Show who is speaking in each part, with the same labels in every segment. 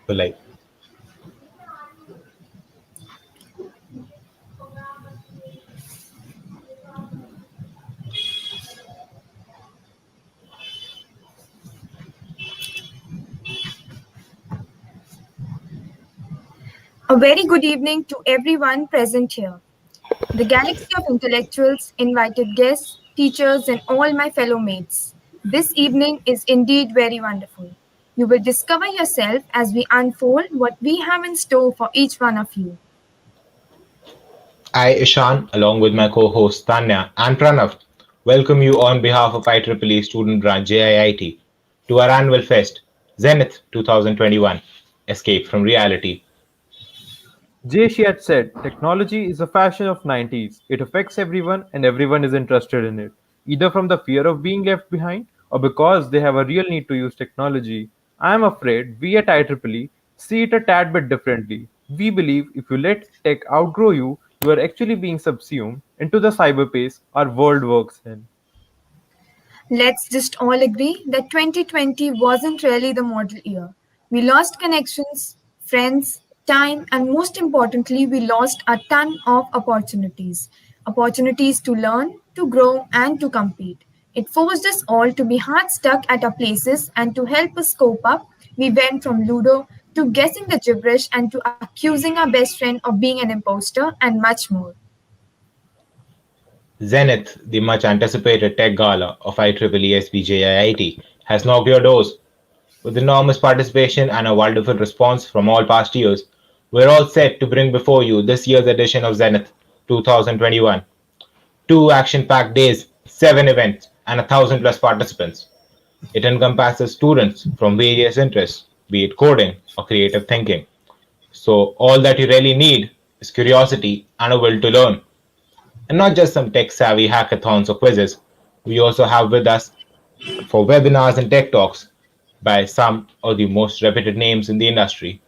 Speaker 1: Like,
Speaker 2: A very good evening to everyone present here. The galaxy of intellectuals, invited guests, teachers, and all my fellow mates. This evening is indeed very wonderful. You will discover yourself as we unfold what we have in store for each one of you.
Speaker 1: I, Ishan, along with my co-hosts Tanya and Pranav, welcome you on behalf of IEEE Student Branch JIIT to our annual fest, Zenith 2021, Escape from Reality.
Speaker 3: Jay had said, technology is a fashion of 90s. It affects everyone and everyone is interested in it, either from the fear of being left behind or because they have a real need to use technology. I am afraid we at IEEE see it a tad bit differently. We believe if you let tech outgrow you, you are actually being subsumed into the cyberspace our world works in.
Speaker 2: Let's just all agree that 2020 wasn't really the model year. We lost connections, friends, time, and most importantly, we lost a ton of opportunities. Opportunities to learn, to grow, and to compete. It forced us all to be hard stuck at our places, and to help us cope up, we went from Ludo to guessing the gibberish and to accusing our best friend of being an imposter and much more.
Speaker 1: Zenith, the much anticipated tech gala of IEEE SB JIIT, has knocked your doors. With enormous participation and a wonderful response from all past years, we're all set to bring before you this year's edition of Zenith 2021. Two action packed days, 7 events, and 1,000 plus participants. It encompasses students from various interests, be it coding or creative thinking. So, all that you really need is curiosity and a will to learn. And not just some tech savvy hackathons or quizzes, we also have with us for webinars and tech talks by some of the most reputed names in the industry.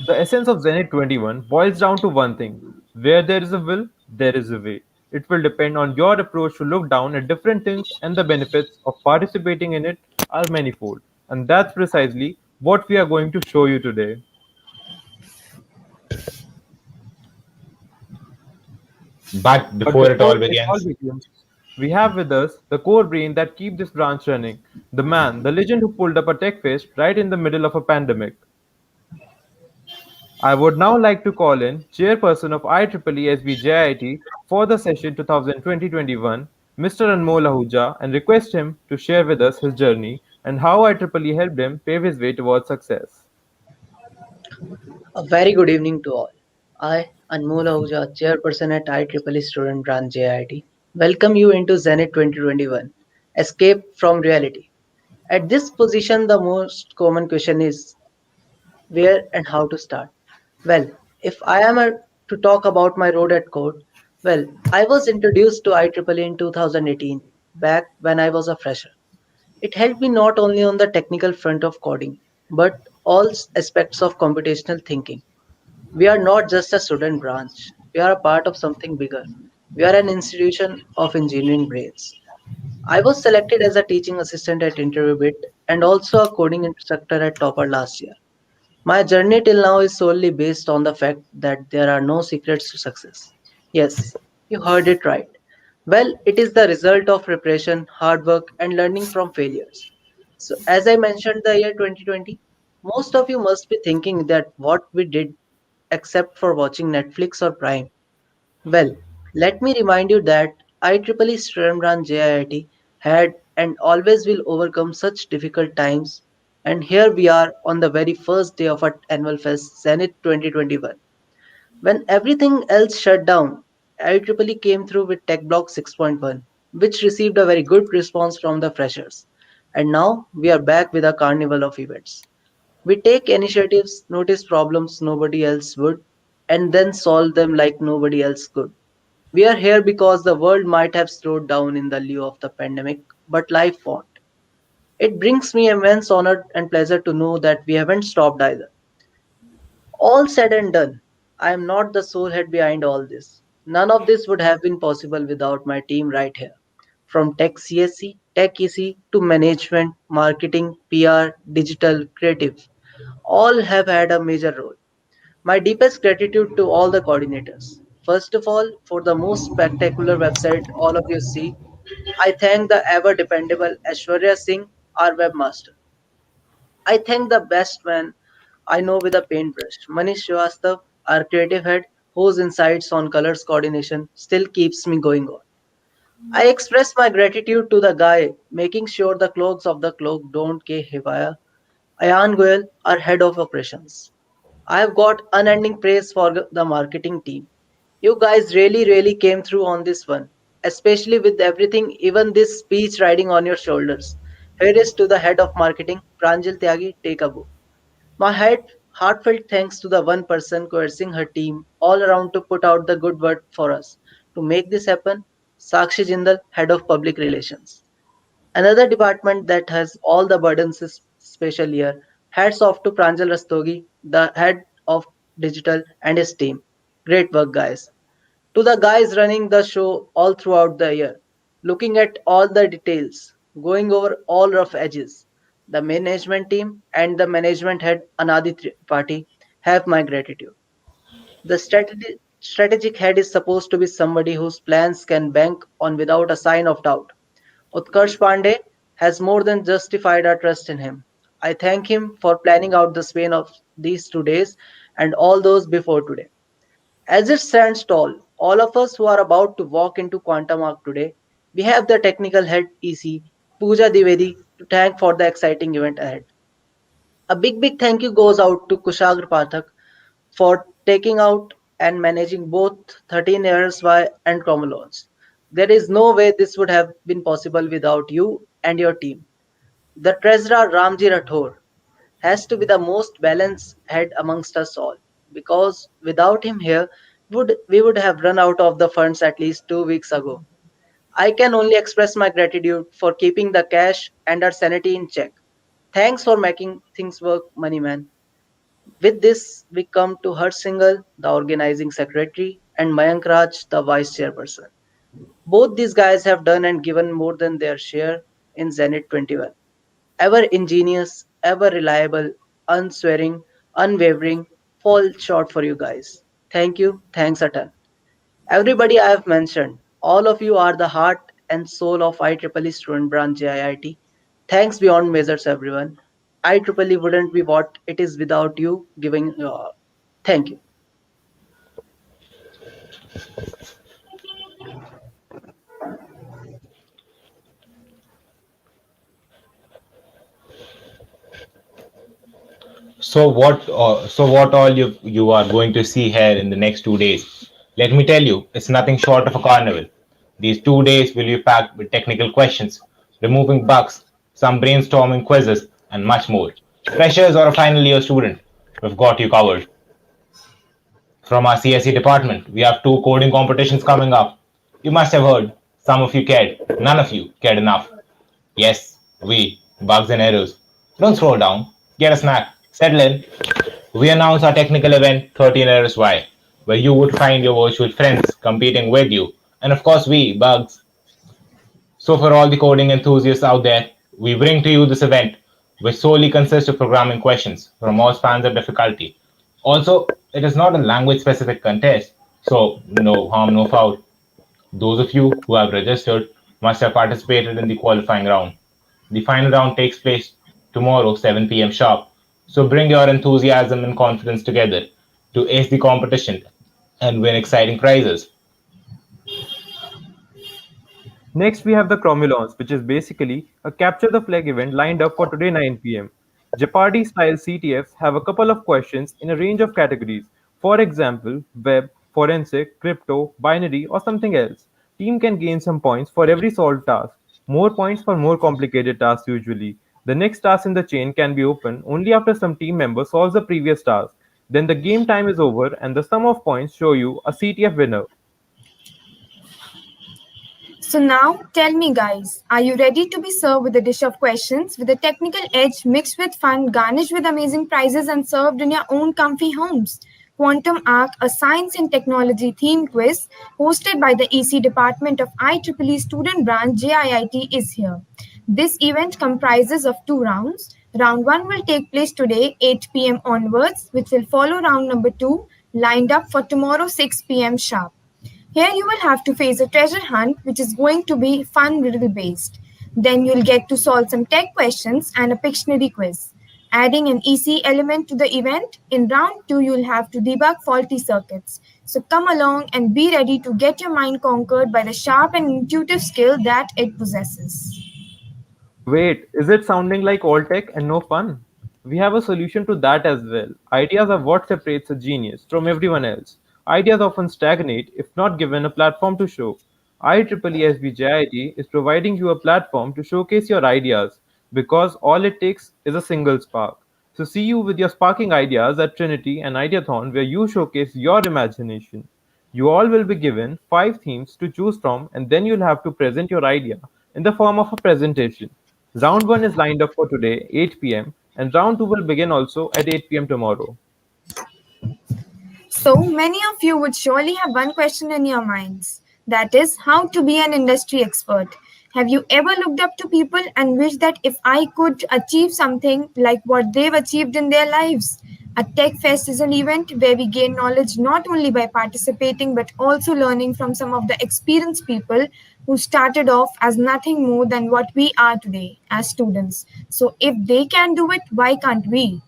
Speaker 3: The essence of Zenith 21 boils down to one thing: where there is a will, there is a way. It will depend on your approach to look down at different things, and the benefits of participating in it are manifold. And that's precisely what we are going to show you today.
Speaker 1: But
Speaker 3: But
Speaker 1: before it
Speaker 3: before
Speaker 1: all
Speaker 3: it all
Speaker 1: begins,
Speaker 3: begins, we have with us the core brain that keeps this branch running, the man, the legend who pulled up a tech fest right in the middle of a pandemic. I would now like to call in Chairperson of IEEE SB JIT for the session 2020-21, Mr. Anmol Ahuja, and request him to share with us his journey and how IEEE helped him pave his way towards success.
Speaker 4: A very good evening to all. I, Anmol Ahuja, Chairperson at IEEE Student Branch JIT, welcome you into Zenith 2021, Escape from Reality. At this position, the most common question is where and how to start. Well, if I am to talk about my road at code, well, I was introduced to IEEE in 2018, back when I was a fresher. It helped me not only on the technical front of coding, but all aspects of computational thinking. We are not just a student branch, we are a part of something bigger. We are an institution of engineering brains. I was selected as a teaching assistant at InterviewBit and also a coding instructor at Topper last year. My journey till now is solely based on the fact that there are no secrets to success. Yes, you heard it right. Well, it is the result of preparation, hard work, and learning from failures. So, as I mentioned, the year 2020, most of you must be thinking that what we did except for watching Netflix or Prime. Well, let me remind you that IEEE Student Branch JIIT had and always will overcome such difficult times. And here we are on the very first day of our annual fest, Zenith 2021. When everything else shut down, IEEE came through with Tech Block 6.1, which received a very good response from the freshers. And now we are back with a carnival of events. We take initiatives, notice problems nobody else would, and then solve them like nobody else could. We are here because the world might have slowed down in the lieu of the pandemic, but life won't. It brings me immense honor and pleasure to know that we haven't stopped either. All said and done, I am not the sole head behind all this. None of this would have been possible without my team right here. From Tech CSC, Tech EC to management, marketing, PR, digital, creative. All have had a major role. My deepest gratitude to all the coordinators. First of all, for the most spectacular website all of you see, I thank the ever dependable Ashwarya Singh, our webmaster. I thank the best man I know with a paintbrush, Manish Srivastav, our creative head, whose insights on colors coordination still keeps me going on. I express my gratitude to the guy making sure the clogs of the cloak don't get haywire, Ayan Goyal, our head of operations. I have got unending praise for the marketing team. You guys really came through on this one, especially with everything, even this speech riding on your shoulders. Here is to the head of marketing, Pranjal Tyagi, take a bow. My heartfelt thanks to the one person coercing her team all around to put out the good word for us. To make this happen, Sakshi Jindal, head of public relations. Another department that has all the burdens is special year. Hats off to Pranjal Rastogi, the head of digital and his team. Great work, guys. To the guys running the show all throughout the year, looking at all the details, going over all rough edges. The management team and the management head Anadi Tripathi have my gratitude. The strategic head is supposed to be somebody whose plans can bank on without a sign of doubt. Utkarsh Pandey has more than justified our trust in him. I thank him for planning out the span of these 2 days and all those before today. As it stands tall, all of us who are about to walk into Quantum Arc today, we have the technical head EC, Pooja Divedi, to thank for the exciting event ahead. A big thank you goes out to Kushagra Pathak for taking out and managing both 13 errors Y and Cromulons. There is no way this would have been possible without you and your team. The treasurer Ramji Rathore has to be the most balanced head amongst us all, because without him here, we would have run out of the funds at least 2 weeks ago. I can only express my gratitude for keeping the cash and our sanity in check. Thanks for making things work, Moneyman. With this, we come to Harsh Singhal, the organizing secretary, and Mayank Raj, the vice chairperson. Both these guys have done and given more than their share in Zenith 21. Ever ingenious, ever reliable, unswearing, unwavering, fall short for you guys. Thank you, thanks a ton. Everybody I have mentioned, all of you are the heart and soul of IEEE Student Branch JIIT. Thanks beyond measures, everyone. IEEE wouldn't be what it is without you giving your all. Thank you.
Speaker 1: So what all you are going to see here in the next 2 days? Let me tell you, it's nothing short of a carnival. These 2 days will be packed with technical questions, removing bugs, some brainstorming quizzes, and much more. Freshers or a final year student, we've got you covered. From our CSE department, we have two coding competitions coming up. You must have heard. Some of you cared. None of you cared enough. Yes, we, bugs and errors. Don't scroll down. Get a snack. Settle in. We announce our technical event 13 Errors Why, where you would find your virtual friends competing with you. And of course, we, bugs. So, for all the coding enthusiasts out there, we bring to you this event, which solely consists of programming questions from all spans of difficulty. Also, it is not a language specific contest, so no harm, no foul. Those of you who have registered must have participated in the qualifying round. The final round takes place tomorrow, 7 p.m. sharp. So bring your enthusiasm and confidence together to ace the competition and win exciting prizes.
Speaker 3: Next, we have the Cromulons, which is basically a capture the flag event lined up for today 9 p.m. Jeopardy style CTFs have a couple of questions in a range of categories. For example, web, forensic, crypto, binary, or something else. Team can gain some points for every solved task. More points for more complicated tasks usually. The next task in the chain can be opened only after some team member solves the previous task. Then the game time is over and the sum of points show you a CTF winner.
Speaker 2: So now tell me guys, are you ready to be served with a dish of questions with a technical edge mixed with fun, garnished with amazing prizes and served in your own comfy homes? Quantum Arc, a science and technology theme quiz hosted by the EC Department of IEEE Student Branch JIIT is here. This event comprises of two rounds. Round 1 will take place today 8 p.m. onwards, which will follow round number 2 lined up for tomorrow 6 p.m. sharp. Here you will have to face a treasure hunt which is going to be fun riddle based. Then you'll get to solve some tech questions and a Pictionary quiz. Adding an EC element to the event, in round 2 you'll have to debug faulty circuits. So come along and be ready to get your mind conquered by the sharp and intuitive skill that it possesses.
Speaker 3: Wait, is it sounding like all tech and no fun? We have a solution to that as well. Ideas are what separates a genius from everyone else. Ideas often stagnate if not given a platform to show. IEEE SB JIT is providing you a platform to showcase your ideas because all it takes is a single spark. So see you with your sparking ideas at Trinity and Ideathon where you showcase your imagination. You all will be given 5 themes to choose from and then you'll have to present your idea in the form of a presentation. Round 1 is lined up for today, 8 p.m., and round 2 will begin also at 8 p.m. tomorrow.
Speaker 2: So many of you would surely have one question in your minds, that is, how to be an industry expert. Have you ever looked up to people and wished that if I could achieve something like what they've achieved in their lives? A Tech Fest is an event where we gain knowledge not only by participating but also learning from some of the experienced people who started off as nothing more than what we are today as students. So if they can do it, why can't we?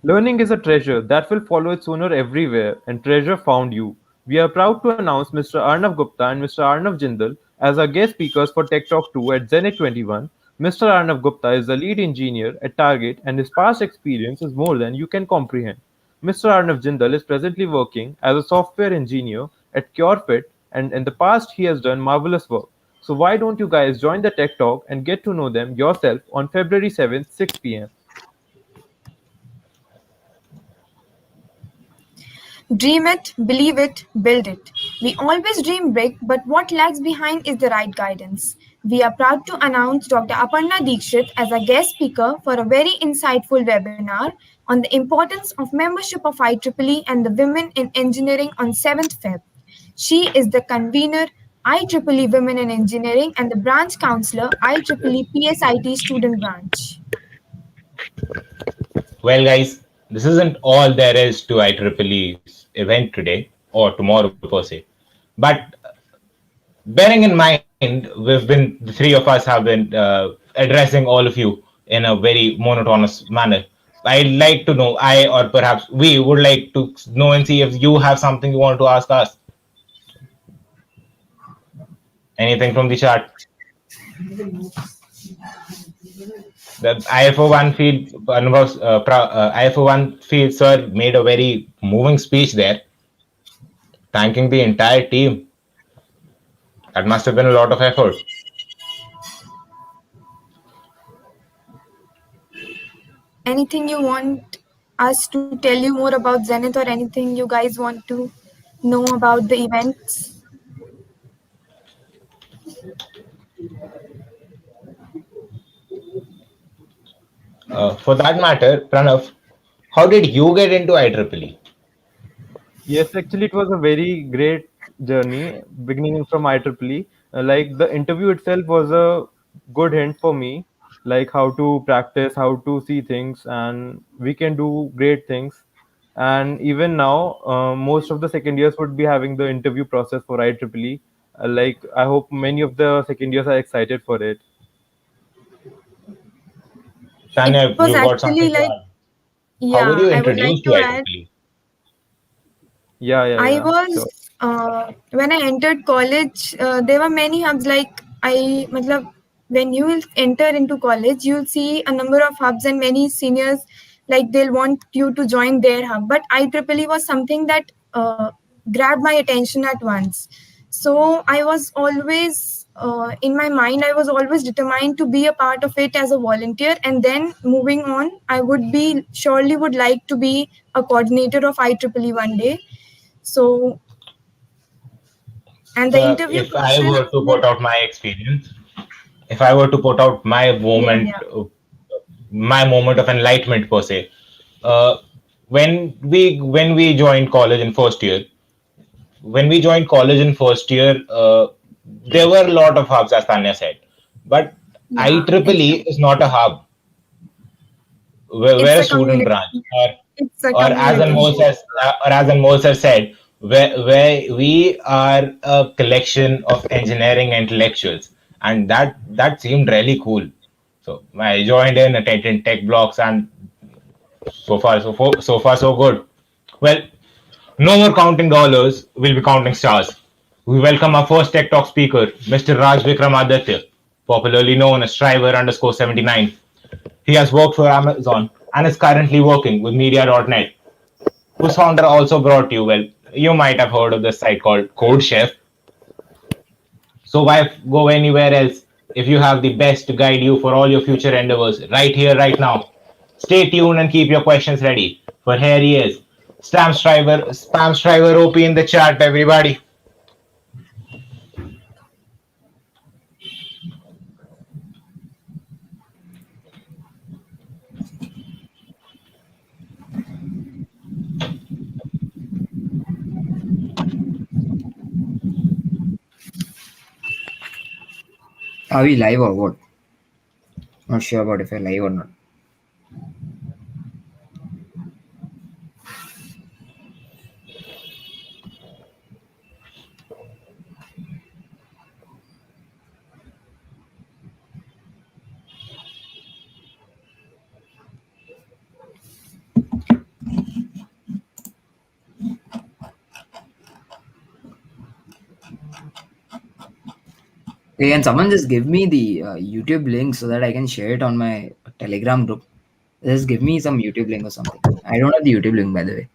Speaker 3: Learning is a treasure that will follow its owner everywhere, and treasure found you. We are proud to announce Mr. Arnav Gupta and Mr. Arnav Jindal as our guest speakers for Tech Talk 2 at Xenith 21. Mr. Arnav Gupta is the lead engineer at Target, and his past experience is more than you can comprehend. Mr. Arnav Jindal is presently working as a software engineer at CureFit, and in the past he has done marvelous work. So why don't you guys join the Tech Talk and get to know them yourself on February 7th, 6 p.m.
Speaker 2: Dream it, believe it, build it. We always dream big, but what lags behind is the right guidance. We are proud to announce Dr. Aparna Dikshit as a guest speaker for a very insightful webinar on the importance of membership of IEEE and the Women in Engineering on 7th Feb. She is the convener IEEE Women in Engineering and the branch counselor IEEE PSIT student branch.
Speaker 1: Well, guys, this isn't all there is to IEEE's event today or tomorrow per se. But bearing in mind, the three of us have been addressing all of you in a very monotonous manner. I'd like to know, or perhaps we would like to know and see if you have something you want to ask us. Anything from the chat? That I for one feel I for one feel sir made a very moving speech there, thanking the entire team. That must have been a lot of effort.
Speaker 2: Anything you want us to tell you more about Zenith or anything you guys want to know about the events?
Speaker 1: For that matter, Pranav, how did you get into IEEE?
Speaker 3: Yes, actually, it was a very great journey, beginning from IEEE. Like the interview itself was a good hint for me, like how to practice, how to see things, and we can do great things. And even now, most of the second years would be having the interview process for IEEE. Like I hope many of the second years are excited for it.
Speaker 2: It
Speaker 1: Tanya,
Speaker 2: was
Speaker 1: you got
Speaker 2: actually
Speaker 1: something to
Speaker 2: like,
Speaker 1: add. How were
Speaker 2: yeah,
Speaker 1: you
Speaker 2: I would like
Speaker 1: introduced
Speaker 2: to
Speaker 1: to
Speaker 2: add
Speaker 1: IEEE?
Speaker 3: Yeah, yeah,
Speaker 2: I
Speaker 3: yeah.
Speaker 2: was
Speaker 3: Sure.
Speaker 2: when I entered college, there were many hubs. Like matlab, when you will enter into college, you'll see a number of hubs and many seniors like they'll want you to join their hub. But IEEE was something that grabbed my attention at once. So I was always in my mind, I was always determined to be a part of it as a volunteer. And then moving on, I would be surely would like to be a coordinator of IEEE one day. So, and the interview
Speaker 1: If I
Speaker 2: process
Speaker 1: were to
Speaker 2: would,
Speaker 1: put out my experience, if I were to put out
Speaker 2: yeah, yeah.
Speaker 1: my moment of enlightenment per se, uh, when we joined college in first year, there were a lot of hubs, as Tanya said, but
Speaker 2: Yeah,
Speaker 1: IEEE
Speaker 2: exactly.
Speaker 1: is not a hub.
Speaker 2: It's
Speaker 1: We're a
Speaker 2: a
Speaker 1: student
Speaker 2: community.
Speaker 1: branch,
Speaker 2: It's a
Speaker 1: or as
Speaker 2: community.
Speaker 1: Anmol says, said, where we are a collection of engineering intellectuals, and that seemed really cool. So I joined in, attended tech blocks, and so far so good. Well, no more counting dollars, we'll be counting stars. We welcome our first Tech Talk speaker, Mr. Raj Vikramaditya, popularly known as Striver_79. He has worked for Amazon and is currently working with Media.net, whose founder also brought you, well, you might have heard of this site called CodeChef. So why go anywhere else if you have the best to guide you for all your future endeavors right here, right now? Stay tuned and keep your questions ready. For here he is. Spam Striver OP in the chat, everybody.
Speaker 5: Are we live or what? Not sure about if we're live or not. Okay, can someone just give me the YouTube link so that I can share it on my Telegram group? Just give me some YouTube link or something. I don't have the YouTube link, by the way.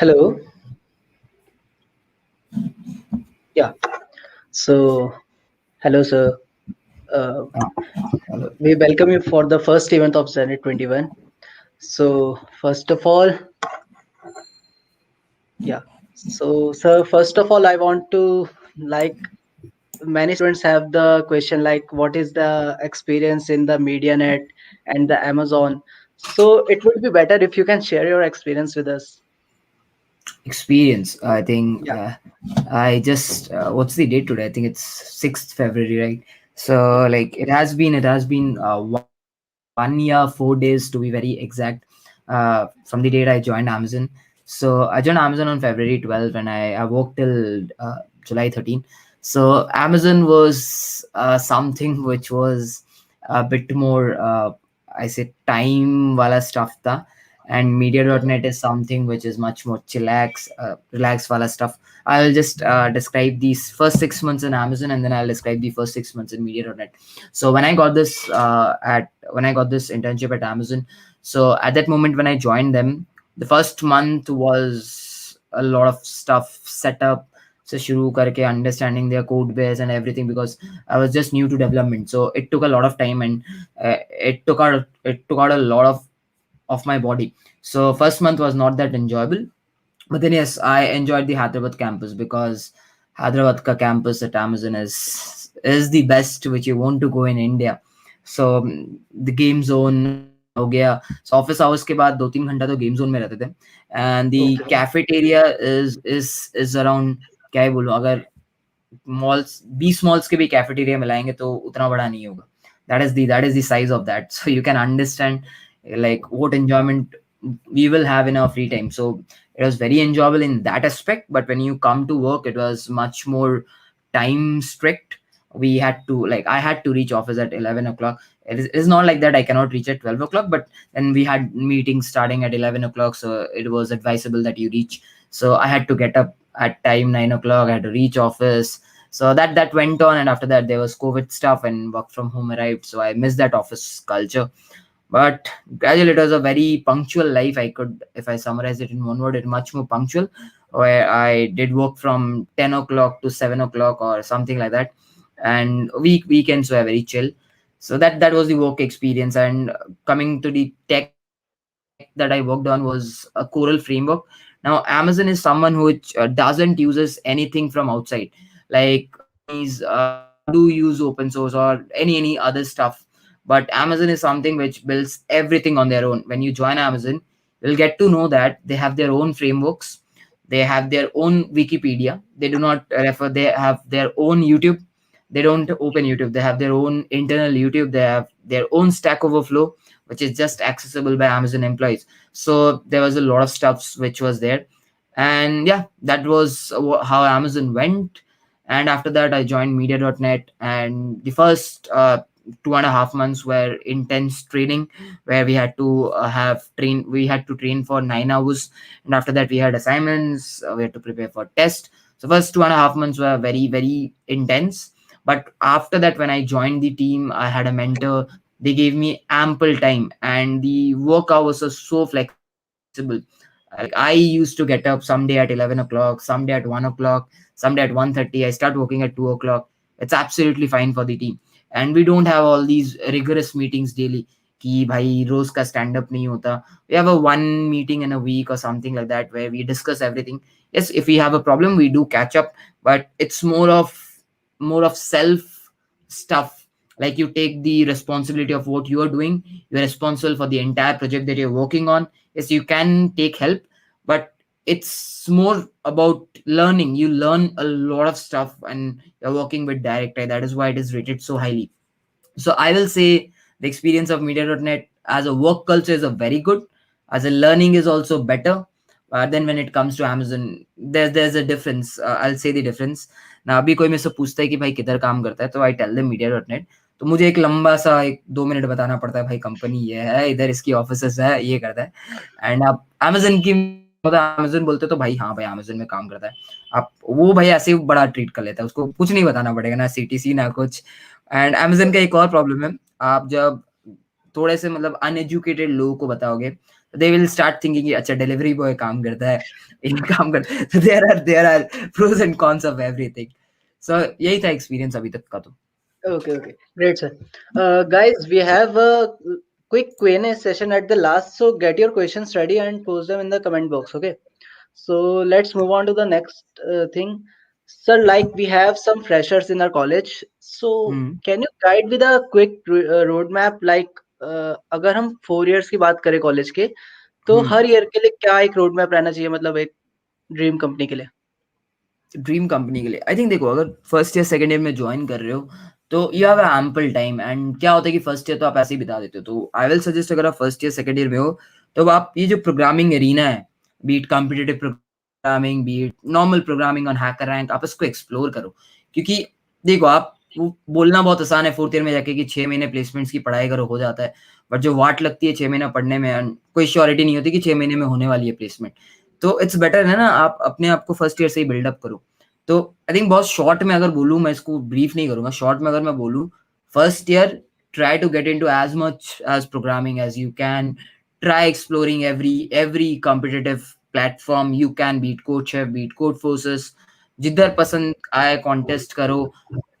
Speaker 4: Hello. Yeah. So, hello, sir. Uh,
Speaker 5: Ah, hello.
Speaker 4: we welcome you for the first event of Zenith 21. So, first of all, yeah. So, sir, first of all, I want to like many students have the question like, what is the experience in the MediaNet and the Amazon? So, it would be better if you can share your experience with us.
Speaker 5: Experience. I think
Speaker 4: Yeah.
Speaker 5: I just what's the date today? I think it's 6th February, right? So like it has been 1 year, 4 days to be very exact. From the date I joined Amazon. So I joined Amazon on February 12th, and I worked till July 13th. So Amazon was something which was a bit more I say time wala stuff tha, and media.net is something which is much more chillax, relax wala stuff. I'll just describe these first 6 months in Amazon, and then I'll describe the first 6 months in media.net. So when I got this internship at Amazon, so at that moment when I joined them, the first month was a lot of stuff set up. So shuru karke understanding their code base and everything, because I was just new to development. So it took a lot of time, and it took out a lot of my body. So first month was not that enjoyable, but then yes, I enjoyed the Hyderabad campus, because Hyderabad ka campus at Amazon is the best which you want to go in India. So the game zone हो गया. So office hours के बाद 2-3 घंटा तो game zone में रहते थे, and the
Speaker 4: Okay.
Speaker 5: cafeteria is around, क्या ही बोलूं, अगर malls 20 malls के भी cafeteria मिलाएंगे तो उतना बड़ा नहीं होगा. That is the size of that. So you can understand like what enjoyment we will have in our free time. So it was very enjoyable in that aspect, but when you come to work, it was much more time strict. I had to reach office at 11 o'clock. It is not like that I cannot reach at 12 o'clock, but then we had meetings starting at 11 o'clock, so it was advisable that you reach. So I had to get up at time 9 o'clock. I had to reach office. So that went on, and after that there was COVID stuff and work from home arrived, so I missed that office culture. But gradually, it was a very punctual life. If I summarize it in one word, it's much more punctual, where I did work from 10 o'clock to 7 o'clock or something like that. and weekends were very chill. So that was the work experience. And coming to the tech that I worked on was a Coral framework. Now Amazon is someone who doesn't uses anything from outside. Like companies do use open source or any other stuff, but Amazon is something which builds everything on their own. When you join Amazon, you'll get to know that they have their own frameworks, they have their own Wikipedia, they do not refer, they have their own YouTube, they don't open YouTube, they have their own internal YouTube, they have their own Stack Overflow, which is just accessible by Amazon employees. So there was a lot of stuff which was there. And yeah, that was how Amazon went. And after that I joined media.net, and the first 2.5 months were intense training, where we had to train for 9 hours, and after that we had assignments, we had to prepare for test. So first 2.5 months were very very intense. But after that, when I joined the team, I had a mentor, they gave me ample time, and the work hours are so flexible. Like I used to get up someday at 11 o'clock, someday at 1 o'clock, someday at 1:30. I start working at 2 o'clock. It's absolutely fine for the team. And we don't have all these rigorous meetings daily. कि भाई रोज का stand up नहीं होता. We have a one meeting in a week or something like that where we discuss everything. Yes, if we have a problem, we do catch up, but it's more of self stuff. Like you take the responsibility of what you are doing, you're responsible for the entire project that you're working on. Yes, you can take help, but it's more about learning. You learn a lot of stuff, and you're working with direct AI. That is why it is rated so highly. So I will say the experience of media.net as a work culture is a very good, as a learning is also better. Then when it comes to Amazon, there's a difference. I'll say the difference. ना अभी कोई मेरे से पूछता है कि भाई किधर काम करता है, तो आई टेल देम media.net. तो मुझे एक लंबा सा 1-2 मिनट बताना पड़ता है, भाई कंपनी ये है, इधर इसकी ऑफिसेस है, ये करता है. एंड आप Amazon की Amazon बोलते तो भाई हाँ भाई Amazon में काम करता है, आप वो भाई ऐसे ही बड़ा ट्रीट कर लेता है, उसको कुछ नहीं बताना पड़ेगा, ना CTC ना कुछ. एंड Amazon का एक और प्रॉब्लम है, आप जब थोड़े से मतलब अनएजुकेटेड लोगों को बताओगे, they will start thinking कि अच्छा डिलीवरी बॉय काम करता है, इन काम करता है. So there are pros and cons of everything. So यही था एक्सपीरियंस अभी तक का. तो
Speaker 4: Okay, great, sir. Guys, we have a quick Q&A session at the last, so get your questions ready and post them in the comment box. Okay. So let's move on to the next thing. Sir, like we have some freshers in our college. So can you guide with a quick roadmap? Like अगर हम 4 years की बात करें college के, तो हर year के लिए क्या एक रोड मैप रहना चाहिए, मतलब एक ड्रीम कंपनी के लिए?
Speaker 5: ड्रीम कंपनी के लिए आई थिंक देखो, अगर फर्स्ट ईयर सेकंड ईयर में ज्वाइन कर रहे हो तो you have ample time. And क्या होता है कि फर्स्ट ईयर तो आप ऐसे ही बिता देते हो. तो आई विल सजेस्ट, अगर आप फर्स्ट ईयर सेकंड ईयर में हो तो आप ये जो प्रोग्रामिंग एरीना है, be it competitive programming, be it normal programming on HackerRank, आप इसको एक्सप्लोर करो. क्योंकि देखो, आप बोलना बहुत आसान है फोर्थ ईयर में जाके कि 6 महीने प्लेसमेंट्स की पढ़ाई करो, हो जाता है. बट जो वाट लगती है 6 महीना पढ़ने में, कोई श्योरिटी नहीं होती कि 6 महीने में होने वाली है प्लेसमेंट. तो इट्स बेटर है ना, आप अपने आप को फर्स्ट ईयर से ही बिल्डअप करो. तो आई थिंक बहुत शॉर्ट में अगर बोलूँ, मैं इसको ब्रीफ नहीं करूंगा, शॉर्ट में अगर मैं बोलूँ, first year try to get into as much as programming as you can. Try exploring every competitive platform you can. Be it CodeChef, be it codeforces, जिधर पसंद आए कॉन्टेस्ट करो.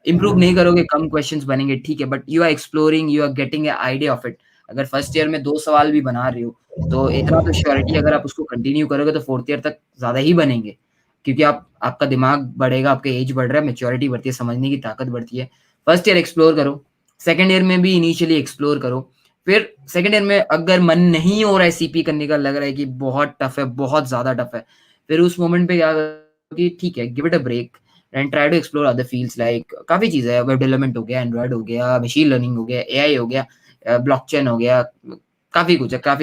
Speaker 5: इंप्रूव नहीं करोगे, कम क्वेश्चंस बनेंगे, ठीक है, but you are exploring, you are getting a idea of it. अगर फर्स्ट ईयर में 2 सवाल भी बना रहे हो तो इतना तो श्योरिटी, अगर आप उसको कंटिन्यू करोगे तो फोर्थ ईयर तक ज्यादा ही बनेंगे. क्योंकि आपका दिमाग बढ़ेगा, आपका एज बढ़ रहा है, मेच्योरिटी बढ़ती है, समझने की ताकत बढ़ती है. फर्स्ट ईयर एक्सप्लोर करो, सेकंड ईयर में भी इनिशियली एक्सप्लोर करो. फिर सेकंड ईयर में अगर मन नहीं हो रहा है सीपी करने का, लग रहा है कि बहुत टफ है, बहुत ज्यादा टफ है, फिर उस मोमेंट पे क्या करो कि ठीक है, give it a break and try to explore other fields. Like काफी चीजें है, वेब डेवलपमेंट हो गया, एंड्रॉइड हो गया, मशीन लर्निंग हो गया, AI हो गया, ब्लॉकचेन हो गया, काफी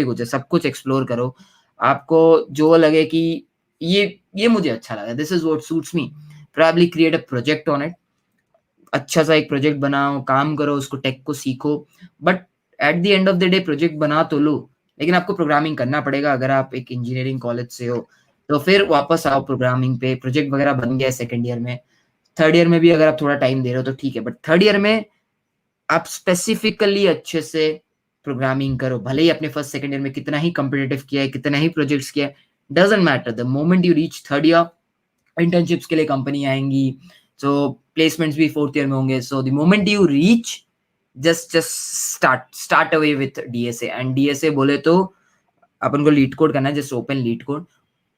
Speaker 5: कुछ है, सब कुछ एक्सप्लोर करो. आपको जो लगे कि ये मुझे अच्छा लगा, this is what suits me, probably create a project on it. अच्छा सा एक प्रोजेक्ट बनाओ, काम करो, उसको टेक को सीखो. But at the end of the day project बना तो लो, लेकिन आपको प्रोग्रामिंग करना पड़ेगा. अगर आप एक इंजीनियरिंग कॉलेज से हो तो फिर वापस आओ प्रोग्रामिंग पे. प्रोजेक्ट वगैरह बन गया सेकंड ईयर में, थर्ड ईयर में भी अगर आप थोड़ा टाइम दे रहे हो तो ठीक है, बट थर्ड ईयर में आप स्पेसिफिकली अच्छे से प्रोग्रामिंग करो. भले ही अपने फर्स्ट सेकंड ईयर में कितना ही कॉम्पिटिटिव किया है, कितना ही प्रोजेक्ट्स किया है, doesn't matter. The moment you reach third year, internships के लिए कंपनी आएंगी. सो प्लेसमेंट्स भी फोर्थ ईयर में होंगे. So the moment you reach, just start away with DSA. And DSA बोले तो अपन को लीड कोड करना है, just open leet code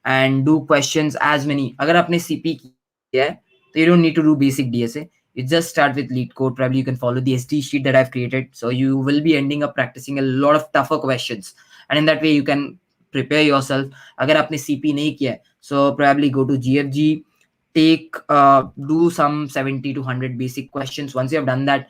Speaker 5: and do questions as many. अगर आपने CP किया है तो you don't need to do basic DSA. You just start with lead code. Probably you can follow the SD sheet that I've created. So you will be ending up practicing a lot of tougher questions, and in that way you can prepare yourself. अगर आपने CP नहीं किया है, so probably go to GFG, do some 70 to 100 basic questions. Once you have done that,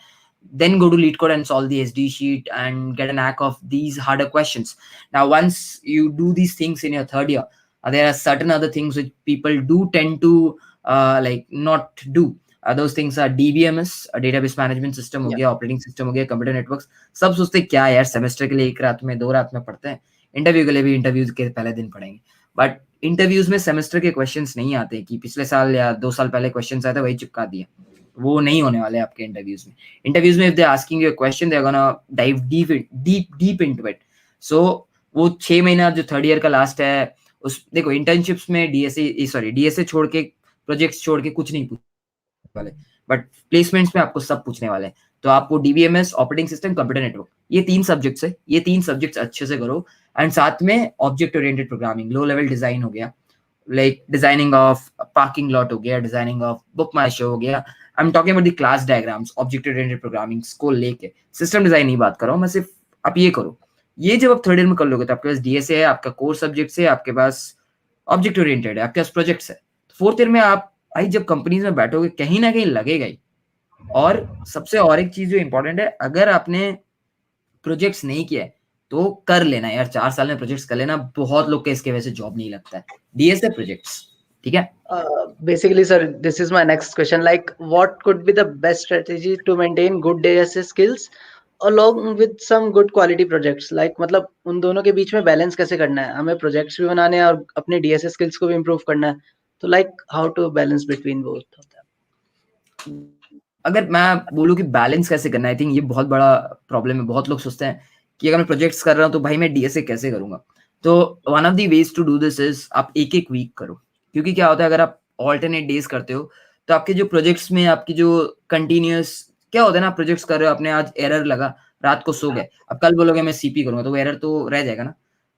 Speaker 5: then go to lead code and solve the SD sheet and get a knack of these harder questions. Now once you do these things in your third year, there are certain other things which people do tend to like not do. Those things are DBMS, database management system हो गया, operating system हो गया, computer networks. सब सोचते क्या यार semester के लिए एक रात में 2 रात में पढ़ते हैं, इंटरव्यू के लिए भी इंटरव्यूज के पहले दिन पढ़ेंगे. बट इंटरव्यूज में सेमेस्टर के क्वेश्चंस नहीं आते कि पिछले साल या 2 साल पहले क्वेश्चंस आए थे वही चिपका दिया. वो नहीं होने वाले आपके इंटरव्यूज में. इंटरव्यूज में if they asking you a question, they are gonna dive deep into it. So वो 6 महीना जो थर्ड ईयर का लास्ट है, उस देखो इंटर्नशिप्स में डीएसए छोड़ के, प्रोजेक्ट्स छोड़ के कुछ नहीं पूछने वाले, बट प्लेसमेंट्स में आपको सब पूछने वाले हैं. तो आपको DBMS, operating system, computer network, ये 3 सब्जेक्ट्स है. ये 3 सब्जेक्ट्स अच्छे से करो. एंड साथ में object oriented programming, low level design हो गया, like designing of parking lot हो गया, designing of book my show हो गया. I am talking about the class diagrams, object oriented programming को लेके. सिस्टम डिजाइन नहीं बात कर रहा हूँ मैं, सिर्फ आप ये करो. ये जब आप थर्ड ईयर में कर लोगे तो आपके पास डीएसए है, आपका कोर सब्जेक्ट है, आपके पास ऑब्जेक्ट ओरिएंटेड है, आपके पास प्रोजेक्ट्स है. फोर्थ ईयर में आप जब कंपनीज में बैठोगे कहीं ना कहीं लगेगा ही. और सबसे और एक चीज जो इंपॉर्टेंट है, अगर आपने प्रोजेक्ट्स नहीं किया है तो कर लेना यार, 4 साल में प्रोजेक्ट्स कर लेना. बहुत लोग के इसके वजह से जॉब नहीं लगता है. डीएसए प्रोजेक्ट्स, ठीक है.
Speaker 4: Basically, sir, this is my next question. Like, what could be the best strategy to maintain good DSA skills along with some good quality projects? Like, मतलब उन दोनों के बीच में बैलेंस कैसे करना है? हमें प्रोजेक्ट्स भी बनाने हैं और अपने DSA स्किल्स को भी इम्प्रूव करना है. तो like, how to balance between both of them?
Speaker 5: अगर मैं बोलूँ कि बैलेंस कैसे करना है, आई थिंक ये बहुत बड़ा प्रॉब्लम है. बहुत लोग सोचते हैं कि अगर मैं प्रोजेक्ट्स कर रहा हूँ तो भाई मैं डीएसए कैसे करूंगा. तो one of the ways to do this is आप एक वीक करो. क्योंकि क्या होता है, अगर आप ऑल्टरनेट डेज करते हो तो आपके जो प्रोजेक्ट्स में आपकी जो कंटिन्यूअस क्या होता है ना, प्रोजेक्ट्स कर रहे हो, आपने आज एरर लगा, रात को सो गए, अब कल बोलोगे मैं सीपी करूंगा तो वो एरर तो रह जाएगा ना.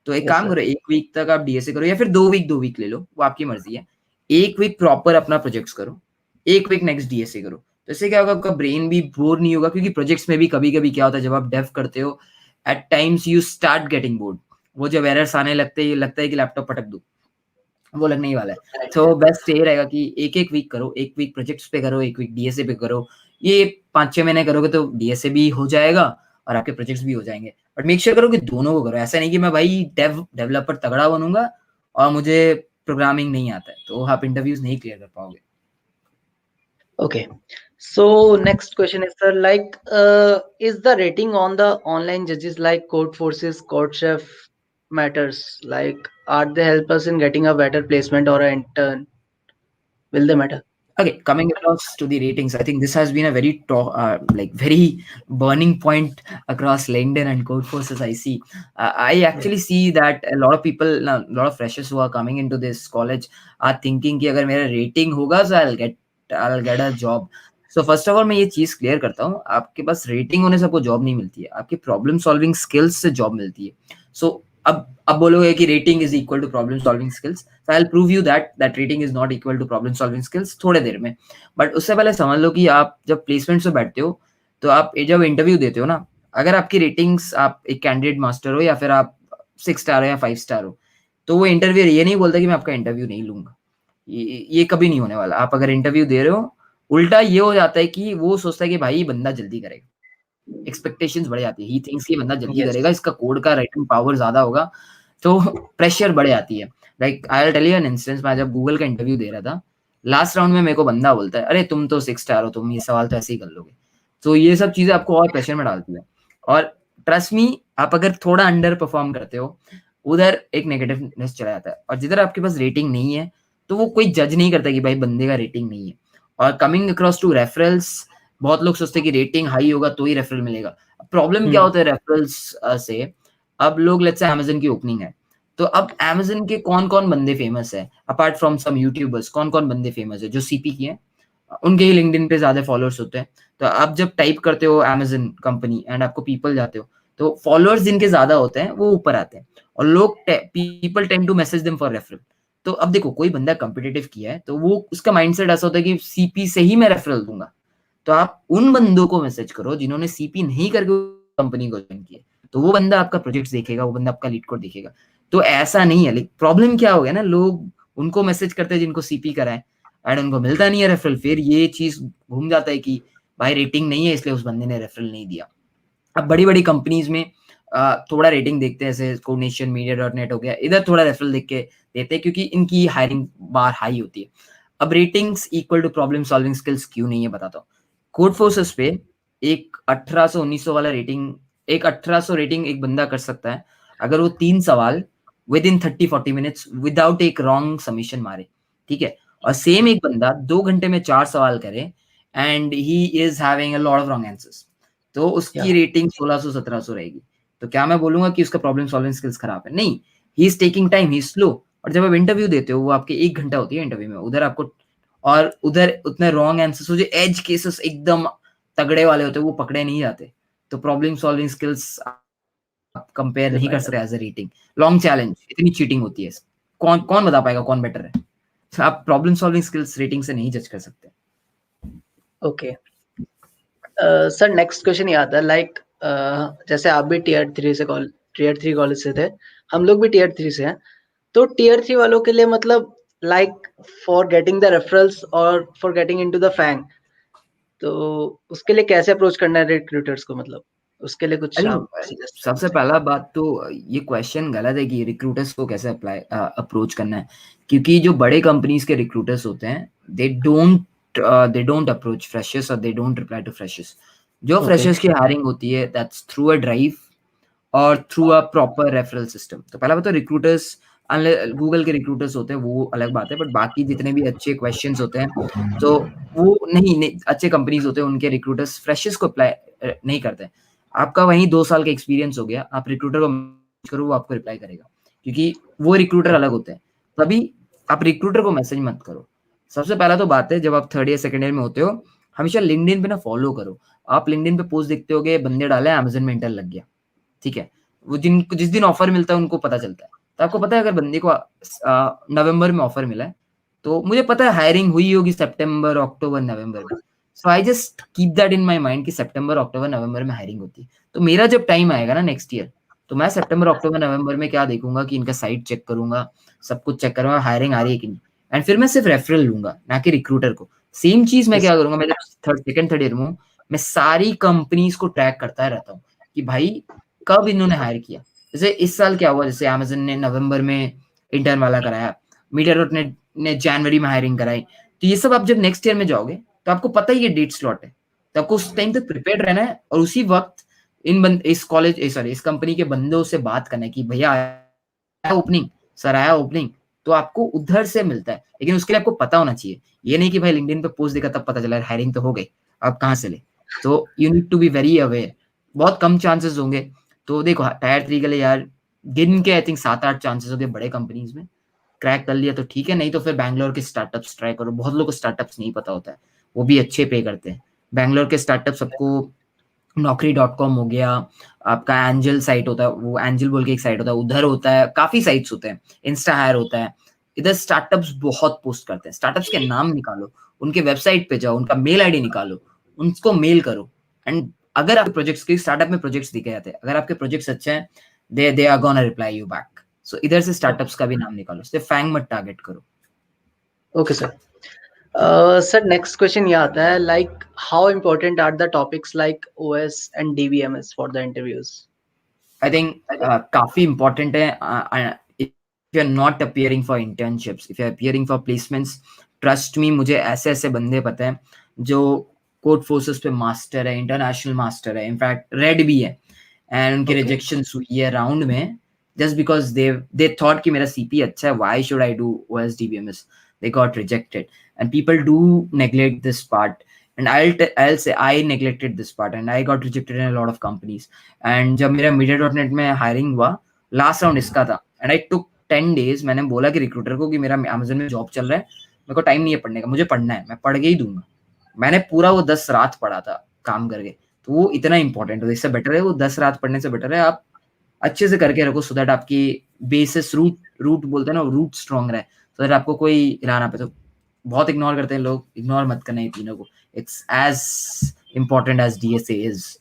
Speaker 5: तो एक काम करो, 1 वीक तक आप डीएसए करो, या फिर 2 वीक ले लो, वो आपकी मर्जी है. 1 वीक प्रॉपर अपना प्रोजेक्ट्स करो, 1 वीक नेक्स्ट डीएसए करो. तो इससे क्या होगा, आपका ब्रेन भी बोर नहीं होगा. क्योंकि प्रोजेक्ट्स में भी कभी कभी क्या होता है, जब आप डेव करते हो at times you start getting bored. वो जब एरर्स आने लगते हैं, लगता है कि लैपटॉप पटक दो, वो लगने ही वाला है. तो बेस्ट ये रहेगा कि एक वीक करो, 1 वीक प्रोजेक्ट्स पे करो, 1 वीक डीएसए पे करो. ये 5-6 महीने करोगे तो डीएसए भी हो जाएगा और आपके प्रोजेक्ट्स भी हो जाएंगे. बट मेक श्योर करो कि दोनों को करो. ऐसा नहीं कि मैं भाई डेवलपर तगड़ा बनूंगा और मुझे प्रोग्रामिंग नहीं आता है, तो आप इंटरव्यूज नहीं क्लियर कर पाओगे.
Speaker 4: Okay. So next question is, sir, like, is the rating on the online judges like CodeForces, CodeChef matters? Like, are they help us in getting a better placement or an intern? Will they matter?
Speaker 5: Okay, coming across to the ratings, I think this has been a very very burning point across LinkedIn and CodeForces. I see. I actually see that a lot of people, a lot of freshers who are coming into this college are thinking कि अगर मेरा rating होगा so I'll get a job. So first of all मैं ये चीज clear करता हूँ, आपके पास रेटिंग होने से आपको जॉब नहीं मिलती है, आपकी प्रॉब्लम सॉल्विंग स्किल्स से जॉब मिलती है. सो अब बोलोगे कि rating is equal to problem solving skills, so I will prove you that rating is not equal to problem solving skills थोड़े देर में. बट उससे पहले समझ लो कि आप जब प्लेसमेंट से बैठते हो तो आप जब इंटरव्यू देते हो ना, अगर आपकी रेटिंग्स, आप एक कैंडिडेट मास्टर हो या फिर आप 6 स्टार हो या 5 स्टार हो, तो वो इंटरव्यूअर ये नहीं बोलता कि मैं आपका इंटरव्यू नहीं लूंगा. ये कभी नहीं होने वाला. आप अगर इंटरव्यू दे रहे हो, उल्टा ये हो जाता है कि वो सोचता है कि भाई बंदा जल्दी करेगा, एक्सपेक्टेशंस बढ़ जाती है. ही थिंक्स कि बंदा जल्दी करेगा, इसका कोड का राइटिंग पावर ज्यादा होगा, तो प्रेशर बढ़ जाती है. Like I will tell you an instance. मैं जब गूगल का इंटरव्यू दे रहा था, लास्ट राउंड में मेरे को बंदा बोलता है, अरे तुम तो 6 स्टार हो, तुम ये सवाल तो ऐसे ही कर लोगे. तो ये सब चीजें आपको और प्रेशर में डालती है. और ट्रस्ट मी, आप अगर थोड़ा अंडर परफॉर्म करते हो, उधर एक नेगेटिवनेस चला जाता है. और जिधर आपके पास रेटिंग नहीं है तो वो कोई जज नहीं करता कि भाई बंदे का रेटिंग नहीं है. और कमिंग अक्रॉस टू रेफरल्स, बहुत लोग सोचते हैं कि रेटिंग हाई होगा तो ही रेफरल मिलेगा. प्रॉब्लम क्या होता है रेफरल्स से, अब लोग लेट्स से अमेज़न की ओपनिंग है, तो अब अमेज़न के कौन कौन बंदे फेमस है अपार्ट फ्रॉम सम यूट्यूबर्स, कौन कौन बंदे फेमस है जो सीपी किए हैं, उनके ही लिंक्डइन पे ज्यादा फॉलोअर्स होते हैं। तो आप जब टाइप करते हो अमेजन कंपनी एंड आपको पीपल जाते हो, तो फॉलोअर्स जिनके ज्यादा होते हैं वो ऊपर आते हैं, और लोग people tend to message them for referral. तो अब देखो कोई बंदा कॉम्पिटिटिव किया है तो वो उसका माइंडसेट ऐसा होता है कि सीपी से ही मैं रेफरल दूंगा। तो आप उन बंदों को मैसेज करो जिन्होंने सीपी नहीं करके कंपनी को ज्वाइन किया, तो वो बंदा आपका प्रोजेक्ट देखेगा, वो बंदा आपका लीड कोड देखेगा। तो ऐसा नहीं है, लेकिन प्रॉब्लम क्या हो गया ना, लोग उनको मैसेज करते हैं जिनको सीपी करा है एंड उनको मिलता नहीं है रेफरल। फिर ये चीज घूम जाता है कि भाई रेटिंग नहीं है इसलिए उस बंदे ने रेफरल नहीं दिया। अब बड़ी बड़ी कंपनीज में थोड़ा रेटिंग देखते हैं, जैसे कोनेशन मीडिया.नेट हो गया, इधर थोड़ा रेफरल देख के देते हैं क्योंकि इनकी हायरिंग बार हाई होती है। अब ratings equal to problem solving skills क्यों नहीं है बताता हूँ। कोड फोर्सेस पे एक 1800-1900 वाला रेटिंग, एक 1800 रेटिंग एक बंदा कर सकता है अगर वो 3 सवाल विद इन 30-40 मिनट्स विदाउट एक रॉन्ग सबमिशन मारे, ठीक है। और सेम एक बंदा 2 घंटे में 4 सवाल करे and he is having a lot of wrong answers, तो उसकी
Speaker 4: Yeah.
Speaker 5: रेटिंग 1600-1700 रहेगी। तो क्या मैं बोलूंगा कि उसका प्रॉब्लम सॉल्विंग स्किल्स खराब है? नहीं, he is taking time, he is slow. और जब आप इंटरव्यू देते हो वो आपके 1 घंटा होती है इंटरव्यू में, उधर आपको और उधर उतने रॉन्ग आंसर्स हो जो एज केसेस एकदम तगड़े वाले होते हैं वो पकड़े नहीं जाते। तो प्रॉब्लम सॉल्विंग स्किल्स आप कंपेयर नहीं कर सकते as a rating. Long challenge, इतनी चीटिंग होती है, कौन कौन बता पाएगा कौन बेटर है? तो आप प्रॉब्लम सॉल्विंग स्किल्स रेटिंग से नहीं जज कर सकते।
Speaker 4: ओके सर, नेक्स्ट क्वेश्चन ये आता है लाइक जैसे आप भी टीयर 3 कॉलेज से थे, हम लोग भी टीयर 3 से हैं, तो टीयर 3 वालों के लिए मतलब like for getting the referrals और for getting into the FAANG, तो उसके लिए कैसे अप्रोच करना है रिक्रूटर्स को, मतलब उसके लिए कुछ
Speaker 5: अरे
Speaker 4: आप सजेस्ट करना
Speaker 5: सबसे
Speaker 4: चाहें?
Speaker 5: पहला बात तो ये क्वेश्चन गलत है कि रिक्रूटर्स को कैसे अप्रोच करना है, क्योंकि जो बड़े कंपनीज के रिक्रूटर्स होते हैं दे डोंट अप्रोच फ्रेशर्स और they don't reply to freshers. जो
Speaker 4: ओके
Speaker 5: फ्रेशर्स की हायरिंग होती है दैट्स थ्रू अ ड्राइव और through a proper referral system. तो पहला बात तो रिक्रूटर्स, गूगल के रिक्रूटर्स होते हैं वो अलग बात है, बट बाकी जितने भी अच्छे क्वेश्चंस होते हैं तो वो नहीं अच्छे कंपनीज होते हैं उनके रिक्रूटर्स फ्रेशर्स को अप्लाई नहीं करते। आपका वहीं 2 साल का एक्सपीरियंस हो गया, आप रिक्रूटर को मैसेज करो वो आपको रिप्लाई करेगा, क्योंकि वो रिक्रूटर अलग होते हैं। तभी आप रिक्रूटर को मैसेज मत करो। सबसे पहला तो बात है, जब आप 3rd ईयर 2nd ईयर में होते हो हमेशा लिंक्डइन पे ना फॉलो करो। आप लिंक्डइन पे पोस्ट देखते होगे बंदे डाले अमेजन में इंटर लग गया, ठीक है। वो जिस दिन ऑफर मिलता है उनको पता चलता है। तो आपको पता है अगर बंदे को नवंबर में ऑफर मिला है तो मुझे पता है हायरिंग हुई होगी सितंबर अक्टूबर नवंबर में। So I just keep that in my mind कि सितंबर अक्टूबर नवंबर में हायरिंग होती है। तो मेरा जब टाइम आएगा ना नेक्स्ट ईयर, तो मैं सितंबर अक्टूबर नवंबर में क्या देखूंगा कि इनका साइट चेक करूंगा, सब कुछ चेक करूंगा हायरिंग आ रही है कि नहीं, एंड फिर मैं सिर्फ रेफरल लूंगा ना कि रिक्रूटर को। सेम चीज मैं क्या करूंगा, मैं जब थर्ड ईयर में हूँ मैं सारी कंपनीज को ट्रैक करता रहता हूँ कि भाई कब इन्होंने हायर किया। जैसे इस साल क्या हुआ, जैसे अमेजन ने नवंबर में इंटर्न वाला कराया, मीडिया.नेट ने जनवरी में हायरिंग कराई। तो ये सब आप जब नेक्स्ट ईयर में जाओगे तो आपको पता ही ये डेट स्लॉट है, तो आपको उस टाइम तक प्रिपेयर रहना है और उसी वक्त इस कंपनी के बंदों से बात करना है कि भैया आया ओपनिंग, सर आया ओपनिंग। तो आपको उधर से मिलता है, लेकिन उसके लिए आपको पता होना चाहिए। ये नहीं कि भाई लिंक्डइन पे पोस्ट देखा तब पता चला हायरिंग तो हो गई, अब कहाँ से ले। तो you need to be very aware. बहुत कम चांसेस होंगे। तो देखो टायर 3 के लिए यार गिन के आई थिंक 7-8 चांसेस होंगे बड़े कंपनीज में। क्रैक कर लिया तो ठीक है, नहीं तो फिर बैंगलोर के स्टार्टअप्स ट्राई करो। बहुत लोगों को स्टार्टअप्स नहीं पता होता है, वो भी अच्छे पे करते हैं। बैंगलोर के स्टार्टअप सबको नौकरी.com हो गया, आपका एंजल साइट होता है, वो एंजल बोल के एक साइट होता है, उधर होता है, काफी साइट्स होते हैं, इंस्टा हायर होता है। इधर स्टार्टअप्स बहुत पोस्ट करते हैं। स्टार्टअप्स के नाम निकालो, उनके वेबसाइट पे जाओ, उनका मेल आईडी निकालो, उनको मेल करो। एंड अगर आपके प्रोजेक्ट्स के स्टार्टअप में प्रोजेक्ट्स दिखे जाते हैं, अगर आपके प्रोजेक्ट्स अच्छे हैं they are gonna reply you back. So इधर से स्टार्टअप्स का भी नाम निकालो, सिर्फ फैंग मत टारगेट करो।
Speaker 4: Okay sir. Sir, next question ये आता है like how important are the topics like OS and DBMS for the interviews?
Speaker 5: I think काफी इंपॉर्टेंट है। If you are not appearing for internships, if you are appearing for placements, trust me मुझे ऐसे ऐसे बंदे पता है जो Codeforces पे मास्टर है, इंटरनेशनल मास्टर है, इनफैक्ट रेड भी है, एंड उनकी
Speaker 4: Okay.
Speaker 5: रिजेक्शन हुई है राउंड में जस्ट बिकॉज दे थॉट कि मेरा सीपी अच्छा है, why should I do OS DBMS. They got rejected and people do neglect this part, and I'll say I neglected this part and I got rejected in a lot of companies. And जब मेरा media.net में hiring हुआ, last round इसका था, and I took 10 days। मैंने बोला कि recruiter को कि मेरा अमेजन में जॉब चल रहा है, मेरे को टाइम नहीं है पढ़ने का, मुझे पढ़ना है, मैं पढ़ के ही दूंगा। मैंने पूरा वो 10 रात पढ़ा था काम करके, तो वो इतना इंपॉर्टेंट है। इससे बेटर है वो 10 रात पढ़ने से बेटर है आप अच्छे से करके रखो, सो दैट आपकी बेसिस रूट बोलते हैं ना, रूट स्ट्रॉन्ग रहे, सो दैट आपको कोई हिला ना पाए। तो बहुत इग्नोर करते हैं लोग, इग्नोर मत करना ये तीनों को, it's as important as DSA is.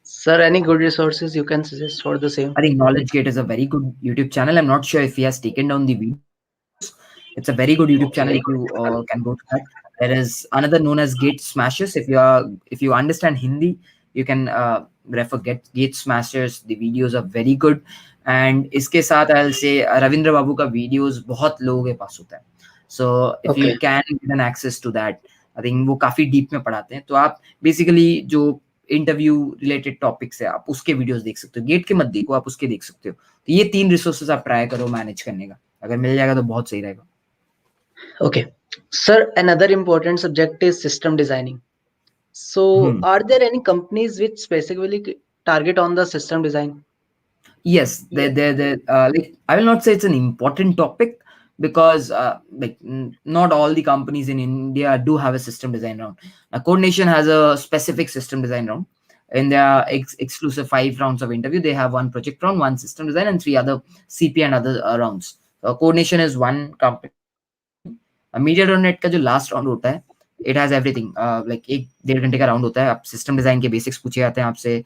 Speaker 4: Sir, any good resources you can suggest for the same?
Speaker 5: I think Knowledge Gate is a very good YouTube channel. I'm not sure if he has taken down the videos. It's a very good YouTube channel. If you can go to that. There is another known as Gate Smashers. If you understand Hindi, you can refer Gate Smashers. The videos are very good. And इसके साथ I'll say Ravindra बाबू का videos बहुत लोगों के पास होता है. So if you can get an access to that, I think वो काफी डीप में पढ़ाते हैं. तो आप बेसिकली जो इंटरव्यू रिलेटेड टॉपिक्स है आप उसके वीडियोस देख सकते हो, गेट के मत देखो, आप उसके देख सकते हो. तो ये 3 रिसोर्सेज आप ट्राई करो मैनेज करने का, अगर मिल जाएगा तो बहुत सही रहेगा.
Speaker 4: Okay. Sir, another important subject is system designing. So, are there any companies which specifically target on the system design?
Speaker 5: Yes, they like I will not say it's an important topic because like not all the companies in India do have a system design round. Coordination has a specific system design round. In their exclusive 5 rounds of interview, they have 1 project round, 1 system design, and 3 other CP and other rounds. Coordination is 1 company. Media.net का जो last round होता है, it has everything, like 1-1.5 घंटे का round होता है. आप system design के बेसिक्स पूछे जाते हैं आपसे,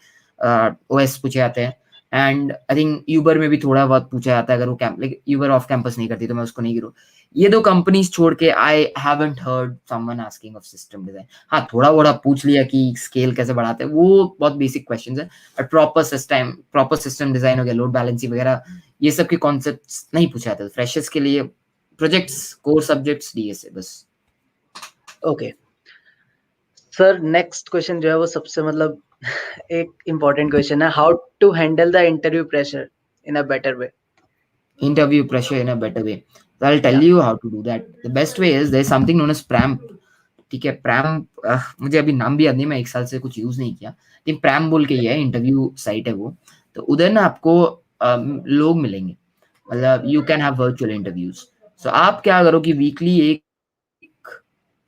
Speaker 5: ओएस पूछे जाते हैं, एंड आई थिंक यूबर में भी थोड़ा बहुत पूछा जाता है. अगर वो लाइक यूबर ऑफ कैंपस नहीं करती तो मैं उसको नहीं गिरूँ. ये 2 कंपनीज छोड़ के I haven't heard someone asking of system design. हाँ, थोड़ा बड़ा पूछ लिया कि स्केल कैसे बढ़ाते हैं, वो बहुत बेसिक क्वेश्चंस है. बट प्रॉपर सिस्टम डिजाइन हो गया, लोड बैलेंसिंग वगैरह, ये सब के कॉन्सेप्ट्स नहीं पूछे जाते. फ्रेशर्स के लिए प्रोजेक्ट्स, कोर सब्जेक्ट्स, डीएसए बस.
Speaker 4: ओके सर, नेक्स्ट क्वेश्चन जो है वो सबसे मतलब एक इम्पोर्टेंट क्वेश्चन है, how to handle the interview pressure in a better way.
Speaker 5: Interview pressure in a better way. So I'll tell you how to do that. The best way is there's something known as PRAMP. ठीक है, PRAMP मुझे अभी नाम भी याद नहीं, मैं 1 साल से कुछ यूज नहीं किया, लेकिन PRAMP बोल के ही है, इंटरव्यू साइट है वो. तो उधर ना आपको लोग मिलेंगे, मतलब you can have virtual interviews. So आप क्या करो कि वीकली एक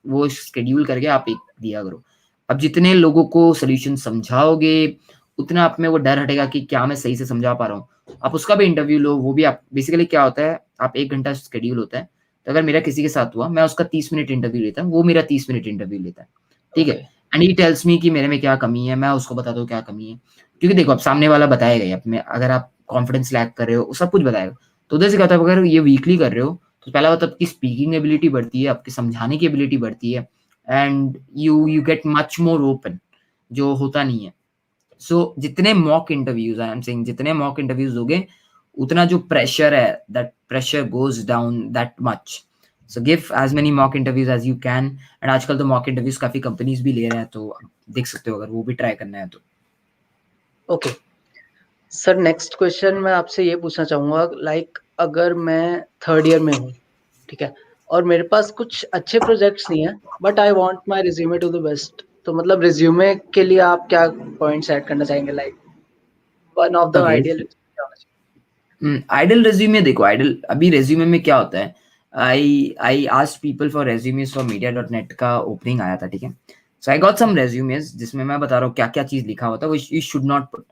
Speaker 5: वो शेड्यूल करके आप एक दिया करो. अब जितने लोगों को सोल्यूशन समझाओगे उतना आप में वो डर हटेगा कि क्या मैं सही से समझा पा रहा हूँ. आप उसका भी इंटरव्यू लो, वो भी आप बेसिकली क्या होता है, आप 1 घंटा शेड्यूल होता है, तो अगर मेरा किसी के साथ हुआ, मैं उसका 30 मिनट इंटरव्यू लेता हूँ, वो मेरा 30 मिनट इंटरव्यू लेता है. ठीक है, एंड ही टेल्स मी कि मेरे में क्या कमी है, मैं उसको बताता हूँ क्या कमी है. क्योंकि देखो, अब सामने वाला बताएगा ही, अपने अगर आप कॉन्फिडेंस लैक कर रहे हो सब कुछ बताएगा. तो उधर से क्या होता है, अगर ये वीकली कर रहे हो तो पहला बात आपकी स्पीकिंग एबिलिटी बढ़ती है, आपकी समझाने की एबिलिटी बढ़ती है, and you get much more open, जो होता नहीं है. सो जितने mock interviews I am saying, जितने मॉक इंटरव्यूज दोगे उतना जो प्रेशर है, that pressure goes down that much. So give as many mock interviews as you can. And आजकल तो मॉक इंटरव्यूज काफी कंपनीज भी ले रहे हैं, तो आप देख सकते हो अगर वो भी ट्राई करना है तो.
Speaker 4: ओके सर, नेक्स्ट क्वेश्चन मैं आपसे ये पूछना चाहूंगा, लाइक अगर मैं 3rd ईयर में हूँ, ठीक है, और मेरे पास कुछ अच्छे प्रोजेक्ट्स नहीं है, but I want my resume to the best, तो मतलब रिज्यूमे के लिए आप क्या पॉइंट्स ऐड करना चाहेंगे, like one of the ideal
Speaker 5: ideal resume. देखो, आइडल अभी रेज्यूमे में क्या होता है, I asked people for resumes for media.net का ओपनिंग आया था, ठीक है. सो आई गॉट सम रेज्यूमेस जिसमें मैं बता रहा हूँ क्या क्या चीज लिखा होता है, which you should not put.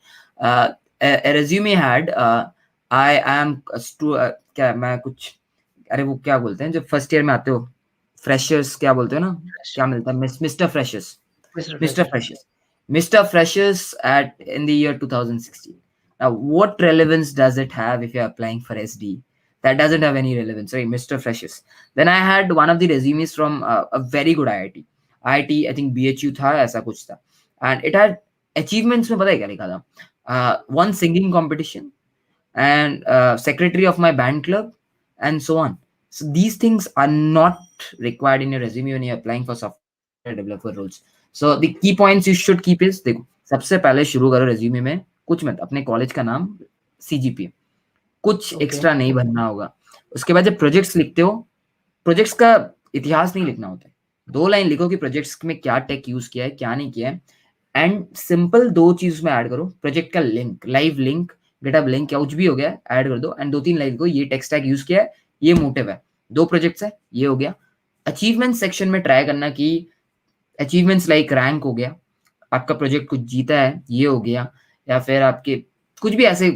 Speaker 5: a resume had I am क्या मैं कुछ, अरे वो क्या बोलते हैं जब फर्स्ट ईयर में आते हो, फ्रेशर्स क्या बोलते हो ना, क्या मिलता है, mister freshers. Mr. Freshers at in the year 2016. Now, what relevance does it have if you're applying for SD? That doesn't have any relevance, right? Mr. Freshers. Then I had one of the resumes from a very good IIT. IIT, I think BHU था, ऐसा कुछ था. And it had achievements में पता है क्या लिखा था? One singing competition and secretary of my band club and so on. So these things are not required in your resume when you're applying for software developer roles. So the key points you should keep is, देखो, सबसे पहले शुरू करो resume में कुछ मत, अपने college का नाम, सीजीपीए, कुछ एक्स्ट्रा नहीं भरना होगा. उसके बाद जब प्रोजेक्ट्स लिखते हो, प्रोजेक्ट्स का इतिहास नहीं लिखना होता है. 2 लाइन लिखो कि प्रोजेक्ट्स में क्या टेक यूज किया है, क्या नहीं किया है, एंड सिंपल 2 चीज में ऐड करो. प्रोजेक्ट का link, live link, GitHub link, या कुछ भी हो गया, ऐड कर दो. एंड 2-3 लाइन को, ये टेक स्टैक यूज किया है, ये मोटिव है, 2 प्रोजेक्ट्स है, ये हो गया. अचीवमेंट सेक्शन में ट्राई करना कि अचीवमेंट्स लाइक रैंक हो गया, आपका प्रोजेक्ट कुछ जीता है ये हो गया, या फिर आपके कुछ भी ऐसे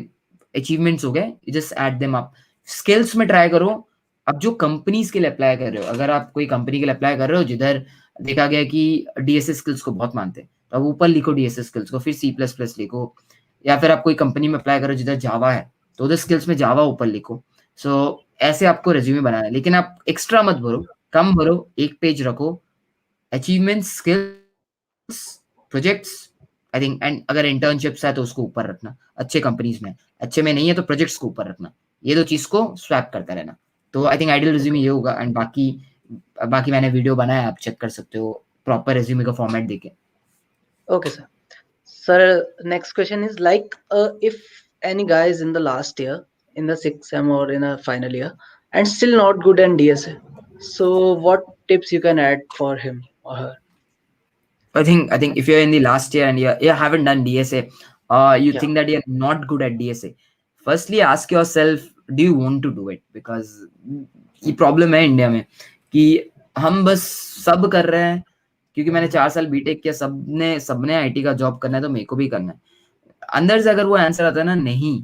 Speaker 5: अचीवमेंट्स हो गए, just add them up. Skills में ट्राई करो, अब जो कंपनीज के लिए अप्लाई कर रहे हो, अगर आप कोई कंपनी के लिए अप्लाई कर रहे हो जिधर देखा गया कि डीएसए स्किल्स को बहुत मानते हैं, तो अब ऊपर लिखो डीएसए स्किल्स को, फिर C++ लिखो। या फिर आप कोई कंपनी में अप्लाई करो जिधर जावा है, तो उधर स्किल्स में जावा ऊपर लिखो। सो ऐसे आपको रेज्यूमे बनाना है, लेकिन आप एक्स्ट्रा मत भरो, कम भरो, एक पेज रखो, achievements, skills, projects, I think. And अगर इंटर्नशिप्स है तो उसको ऊपर रखना, अच्छे कंपनीज में, अच्छे में नहीं है तो प्रोजेक्ट्स को ऊपर रखना, ये दो चीज को स्वैप करता रहना। तो आई थिंक आइडियल रिज्यूमे ये होगा। एंड बाकी बाकी मैंने वीडियो बनाया, आप चेक कर सकते हो प्रॉपर रिज्यूमे का फॉर्मेट देके।
Speaker 4: Okay, sir. Sir, next question is like, if any guy is in the last year, in the sixth sem or in a final year, and still not good in DSA, so what tips you can add for him or her?
Speaker 5: I think if you're in the last year and you haven't done DSA, you
Speaker 4: Yeah.
Speaker 5: think that you're not good at DSA, firstly ask yourself, do you want to do it? Because ये problem है India में कि हम बस सब कर रहे हैं क्योंकि मैंने 4 साल बीटेक किया, सबने आईटी का जॉब करना है तो मेरे को भी करना है। अंदर से अगर वो आंसर आता है ना नहीं,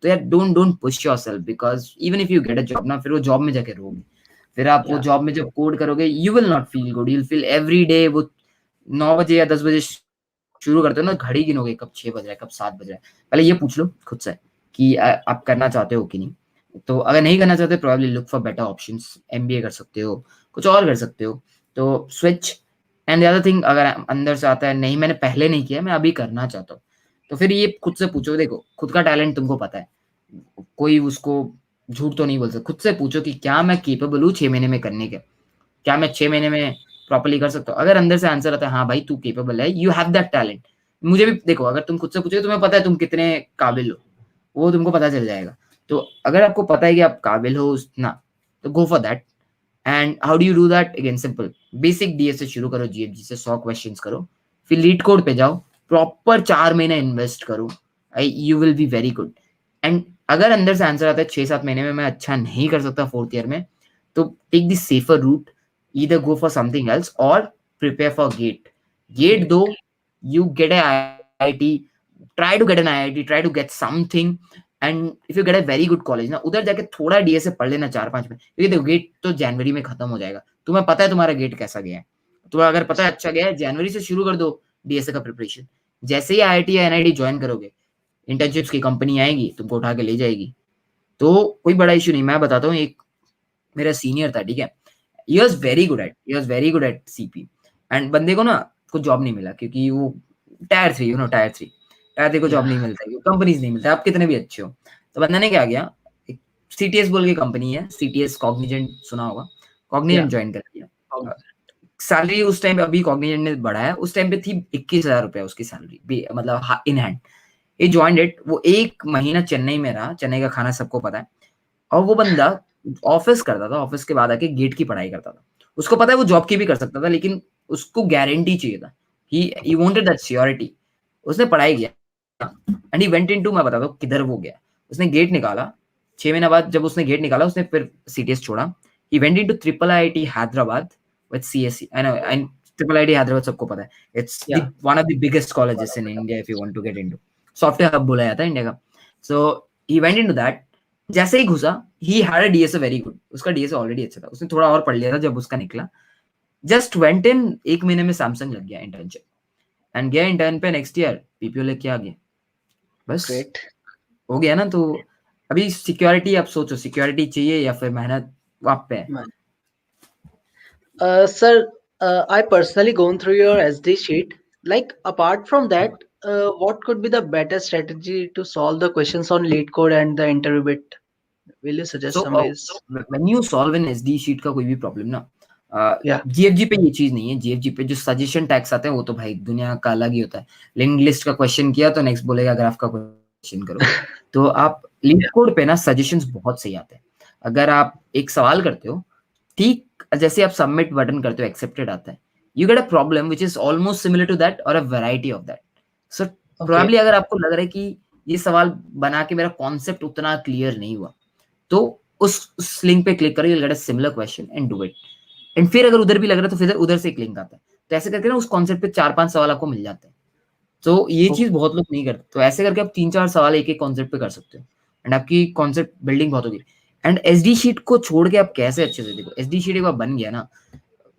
Speaker 5: तो यार don't push yourself, because even if you get a job ना, फिर वो जॉब में जाके रोगे, फिर आप वो
Speaker 4: Yeah.
Speaker 5: जॉब में जब कोड करोगे you will not feel good, you will feel every day वो 9 बजे या 10 बजे शुरू करते हो ना, घड़ी गिनोगे कब 6 बज रहा है, कब 7 बज रहा है। पहले ये पूछ लो खुद से कि आप करना चाहते हो कि नहीं। तो अगर नहीं करना चाहते, probably look for better options, MBA कर सकते हो, कुछ और कर सकते हो, तो switch. And the other thing, अगर अंदर से आता है नहीं मैंने पहले नहीं किया, मैं अभी करना चाहता हूँ, तो फिर ये खुद से पूछो। देखो खुद का टैलेंट तुमको पता है, कोई उसको झूठ तो नहीं बोल सकता। खुद से पूछो कि क्या मैं केपेबल हूँ 6 महीने में करने के, क्या मैं 6 महीने में प्रॉपर्ली कर सकता हूँ। अगर अंदर से आंसर आता है हाँ भाई तू केपेबल है, यू हैव दैट टैलेंट। मुझे भी देखो, अगर तुम खुद से पूछोगे तुम्हें पता है तुम कितने काबिल हो, वो तुमको पता चल जाएगा। तो अगर आपको पता है कि आप काबिल हो उतना, तो go for that. And how do you do that? Again simple, basic DS से शुरू करो, जीएफजी से 100 क्वेश्चंस करो, फिर लीड कोड पे जाओ, प्रॉपर 4 महीने इन्वेस्ट करो, you will be very good. And अगर अंदर से आंसर आता है 6-7 महीने में मैं अच्छा नहीं कर सकता 4th ईयर में, तो take the safer route, either go for something else or prepare for gate दो, you get a IIT, try to get an IIT, try to get something, and if you get a very good college ना, उधर जाके थोड़ा DSA पढ़ लेना 4-5 में, क्योंकि देखो गेट तो जनवरी में खत्म हो जाएगा, तुम्हें पता है तुम्हारा गेट कैसा गया है, तुम्हें अगर पता है अच्छा गया है, जनवरी से शुरू कर दो डीएसए का प्रिपरेशन। जैसे ही आईआईटी या एनआईटी ज्वाइन करोगे, इंटर्नशिप्स की कंपनी आएगी तुमको उठा के ले जाएगी, तो कोई बड़ा इशू नहीं। मैं बताता हूँ, एक मेरा सीनियर था, ठीक है, he was very good at CP, and बंदे को ना कुछ जॉब नहीं मिला क्योंकि वो टायर 3 को जॉब
Speaker 4: Yeah.
Speaker 5: नहीं मिलता है, कंपनीज नहीं मिलता, आप कितने भी अच्छे हो। तो बंदा ने क्या किया, एक सीटीएस बोल के कंपनी है, सीटीएस कॉग्निजेंट सुना होगा, कॉग्निजेंट
Speaker 4: Yeah.
Speaker 5: ज्वाइन कर लिया। सैलरी उस टाइम पे, अभी कॉग्निजेंट ने बढ़ाया, उस टाइम पे थी 21,000 रुपया उसकी सैलरी, मतलब इन हैंड। ये ज्वाइंड इट, वो 1 महीना चेन्नई में रहा, चेन्नई का खाना सबको पता है, और वो बंदा ऑफिस करता था, ऑफिस के बाद आके गेट की पढ़ाई करता था। उसको पता है वो जॉब की भी कर सकता था, लेकिन उसको गारंटी चाहिए था, ही वांटेड दैट सियोरिटी। उसने पढ़ाई किया एंड ही वेंट इनटू, मैं बताता हूँ किधर वो गया। उसने गेट निकाला, 6 महीने बाद जब उसने गेट निकाला, उसने फिर सीटीएस छोड़ा, he went into triple IIT Hyderabad with CSC. I know, and triple IIT Hyderabad सबको पता है, it's
Speaker 4: Yeah.
Speaker 5: One of the biggest colleges in India if you want to get into, software hub बोला जाता है इंडिया का। So he went into that, जैसे ही घुसा he had a DSA very good, उसका डीएसए ऑलरेडी अच्छा था, उसने थोड़ा और पढ़ लिया था जब उसका निकला, जस्ट वेंट इन, 1 महीने में सैमसंग लग गया इंटर्नशिप, एंड गया इंटर्न पे, नेक्स्ट ईयर पीपीओ लेके आ गया, बस
Speaker 4: Great.
Speaker 5: हो गया ना। तो अभी सिक्योरिटी, आप सोचो सिक्योरिटी चाहिए या फिर मेहनत आप पे है।
Speaker 4: Sir, I personally gone through your SD sheet. Like, apart from that, what could be the better strategy to solve the questions on lead code and the interview bit? Will you suggest
Speaker 5: So
Speaker 4: some ways?
Speaker 5: when you solve an SD sheet का कोई भी problem ना,
Speaker 4: Yeah.
Speaker 5: GFG पे ये चीज नहीं है। GFG पे जो सजेशन टैग्स आते हैं वो तो भाई दुनिया का अलग ही होता है। लिंक लिस्ट का क्वेश्चन किया तो नेक्स्ट बोलेगा ग्राफ का क्वेश्चन करो। तो आप लीड कोड पे ना सजेशंस बहुत सही आते हैं। अगर आप एक सवाल करते हो, ठीक जैसे आप सबमिट बटन करते हो, एक्सेप्टेड आता है, you get a problem which is almost similar to that और a variety of that. So probably अगर आपको लग रहा है कि ये सवाल बना के मेरा कॉन्सेप्ट उतना क्लियर नहीं हुआ, तो उस लिंक पे क्लिक करो, you'll get a similar question and do it। And फिर अगर उधर भी लग रहा है तो फिर उधर से एक लिंक आता है, तो ऐसे करके ना उस कॉन्सेप्ट पे 4-5 सवाल आपको मिल जाते हैं। तो ये चीज बहुत लोग नहीं करते, तो ऐसे करके आप 3-4 सवाल एक एक कॉन्सेप्ट पे कर सकते हो एंड आपकी कॉन्सेप्ट बिल्डिंग बहुत होगी। एंड एसडी शीट को छोड़ के आप कैसे अच्छे से, देखो एसडी शीट एक बार बन गया ना,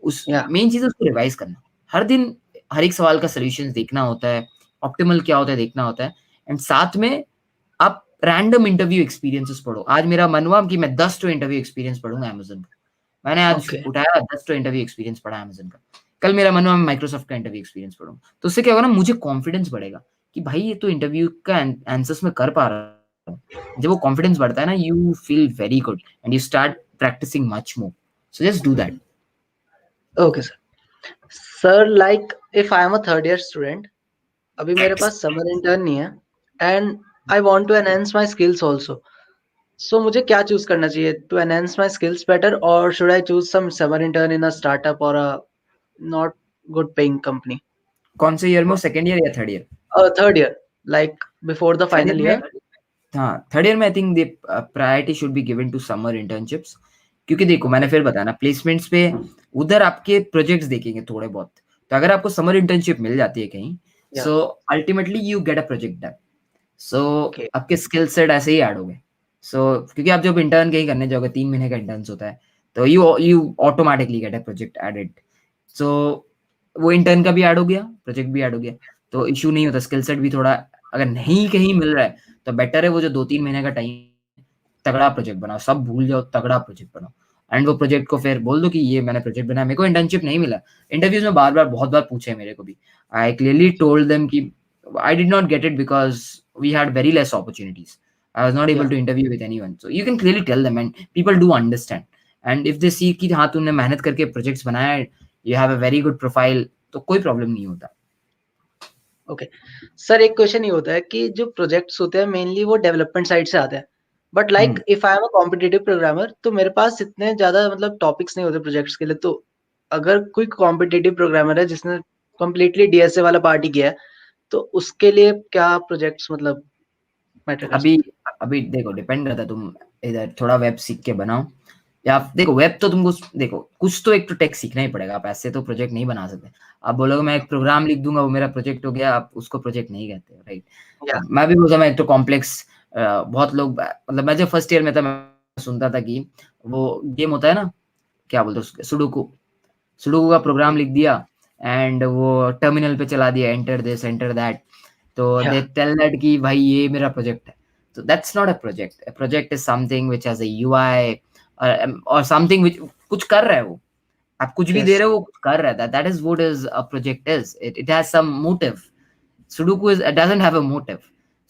Speaker 5: उस
Speaker 4: Yeah.
Speaker 5: मेन चीज है उसको रिवाइज करना, हर दिन हर एक सवाल का सोल्यूशन देखना होता है, ऑप्टिमल क्या होता है देखना होता है। एंड साथ में आप रैंडम इंटरव्यू एक्सपीरियंसेस पढ़ो। आज मेरा मन हुआ कि मैं 10 तो इंटरव्यू एक्सपीरियंस पढ़ूंगा अमेजन का, मैंने आज
Speaker 4: Okay.
Speaker 5: उठाया 10 तो इंटरव्यू एक्सपीरियंस पढ़ा अमेजन का। कल मेरा मन हुआ मैं माइक्रोसॉफ्ट का इंटरव्यू एक्सपीरियंस पढ़ूंगा, तो उससे क्या होगा ना, मुझे कॉन्फिडेंस बढ़ेगा कि भाई ये तो इंटरव्यू का आंसर्स में कर पा रहा हूँ। जब वो कॉन्फिडेंस बढ़ता है ना, you feel very good and you start practicing much more, so just do that.
Speaker 4: Okay, sir. Sir, like if I am a third year student, अभी मेरे पास समर इंटर्न नहीं है and I want to enhance my skills also, so मुझे क्या choose करना चाहिए to enhance my skills better, और should I choose some summer intern in a startup और a not good paying company?
Speaker 5: कौन से ईयर में, सेकंड ईयर या third year?
Speaker 4: Third year, like before the
Speaker 5: third
Speaker 4: final
Speaker 5: year
Speaker 4: year.
Speaker 5: में, हाँ third year में I think the priority should be given to summer internships, क्योंकि देखो मैंने फिर बताया ना, प्लेसमेंट्स पे उधर आपके प्रोजेक्ट्स देखेंगे थोड़े बहुत, तो अगर आपको समर इंटर्नशिप मिल जाती है कहीं, so ultimately you get a project done, so
Speaker 4: Okay.
Speaker 5: आपके स्किल सेट ऐसे ही ऐड हो गए। सो क्योंकि आप जब इंटर्न कहीं करने जाओगे, 3 महीने का इंटर्न होता है, तो you automatically get a project added, so वो इंटर्न का भी ऐड हो गया, प्रोजेक्ट भी ऐड हो गया, तो इशू नहीं होता। स्किल सेट भी थोड़ा अगर नहीं कहीं मिल रहा है तो बेटर है वो जो 2-3 महीने का टाइम, तगड़ा प्रोजेक्ट बनाओ, सब भूल जाओ, तगड़ा प्रोजेक्ट बनाओ एंड वो प्रोजेक्ट को फिर बोल दो कि ये मैंने प्रोजेक्ट बनाया, मेरे को इंटर्नशिप नहीं मिला। इंटरव्यूज में बार बार बहुत बार पूछे मेरे को भी, आई क्लियरली टोल्ड देम कि I did not get it because we had very less opportunities, I was not able to interview with anyone, so you can clearly tell them and people do understand. And if they see कि हाँ तूने मेहनत करके projects बनाया है, you have a very good profile, तो कोई problem नहीं होता।
Speaker 4: ओके सर, एक क्वेश्चन ये होता है कि जो प्रोजेक्ट्स होते हैं मेनली वो डेवलपमेंट साइड से आते हैं, but like if I am a competitive programmer तो मेरे पास इतने ज्यादा मतलब टॉपिक्स नहीं होते प्रोजेक्ट्स के लिए, तो अगर कोई कॉम्पिटिटिव प्रोग्रामर है जिसने कम्प्लीटली डीएसए वाला पार्ट ही किया है, तो उसके लिए क्या प्रोजेक्ट्स मतलब मैटर कर
Speaker 5: अभी
Speaker 4: सकते
Speaker 5: अभी देखो डिपेंड करता है, तुम इधर थोड़ा वेब सीख के बनाओ, या देखो वेब तो तुमको देखो कुछ तो एक तो टेक सीखना ही पड़ेगा, आप ऐसे तो प्रोजेक्ट नहीं बना सकते। आप बोलोगे मैं एक प्रोग्राम लिख दूंगा वो मेरा प्रोजेक्ट हो गया, आप उसको प्रोजेक्ट नहीं कहते, राइट?
Speaker 4: हैं?
Speaker 5: मैं भी बोलता, मैं एक तो कॉम्प्लेक्स, बहुत लोग मतलब मैं जब फर्स्ट ईयर में था मैं सुनता था कि वो गेम होता है ना, क्या बोलते हैं उसके, सुडोकू, सुडोकू का प्रोग्राम लिख दिया एंड वो टर्मिनल पे चला दिया, एंटर दिस एंटर दैट, तो दे टेल दैट कि भाई ये मेरा प्रोजेक्ट है, तो that's not a project. A project is something which has a UI और समथिंग व्हिच कुछ कर रहा है वो, आप कुछ भी दे रहे हो वो कुछ कर रहा है, that is what is a project is, it has some motive. Sudoku is doesn't have a motive.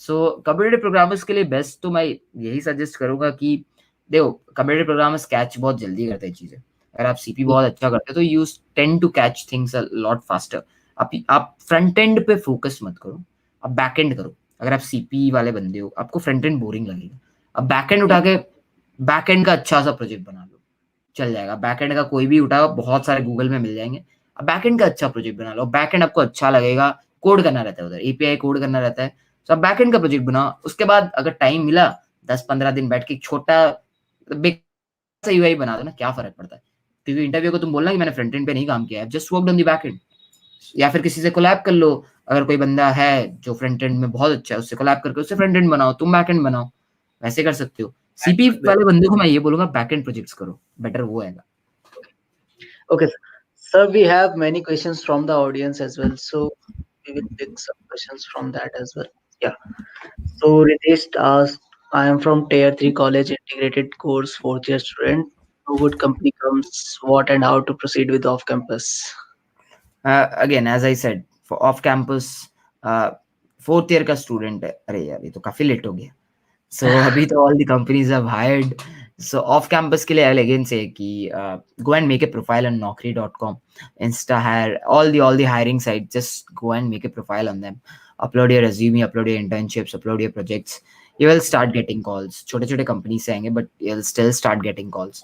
Speaker 5: So competitive programmers के लिए बेस्ट तो मैं यही सजेस्ट करूंगा कि देखो कम्पिटिटिव प्रोग्रामर्स कैच बहुत जल्दी करते हैं चीजें, अगर आप सीपी बहुत अच्छा करते हो तो you tend to catch things a lot faster. आप फ्रंट एंड पे फोकस मत करो, आप बैक एंड करो। अगर आप सीपी वाले बंदे हो आपको फ्रंट एंड बोरिंग लगेगा, अब बैक एंड उठा के बैक एंड का अच्छा सा प्रोजेक्ट बना लो, चल जाएगा। बैक एंड का कोई भी उठाओ, बहुत सारे गूगल में मिल जाएंगे, अब बैक एंड का अच्छा प्रोजेक्ट बना लो, बैक एंड आपको अच्छा लगेगा, कोड करना रहता है उधर, एपीआई कोड करना रहता है, तो आप बैक एंड का प्रोजेक्ट बनाओ। उसके बाद अगर टाइम मिला 10-15 दिन बैठ के छोटा सा यूआई बना दो ना, क्या फर्क पड़ता है? क्योंकि इंटरव्यू को तुम बोलना कि मैंने फ्रंट एंड पे नहीं काम किया है, just work on the back and, या फिर किसी से कोलैब कर लो। अगर कोई बंदा है जो फ्रंट एंड में बहुत अच्छा है, उससे कोलैब करके उससे फ्रंट एंड बनाओ, तुम बैक एंड बनाओ, वैसे कर सकते हो। सीपी वाले बंदे को मैं ये बोलूंगा बैक एंड प्रोजेक्ट्स करो, बेटर वो है।
Speaker 4: Okay, sir, we have many questions from the audience as well, so we will pick some questions from that as well. Yeah. So Ritesh asked, I am from Tier 3 College Integrated Course, fourth year student. No good company comes, what and how to proceed with off campus?
Speaker 5: Again as I said, for off campus fourth year का student है, अरे यार ये तो काफी late हो गया। सो अभी तो all the companies have hired, so off campus के लिए आई विल अगेन से कि go and make a profile on naukri.com, insta hire, all the hiring sites, just go and make a profile on them, upload your resume, upload your internships, upload your projects, you will start getting calls। छोटे छोटे company से आएंगे but you will still start getting calls,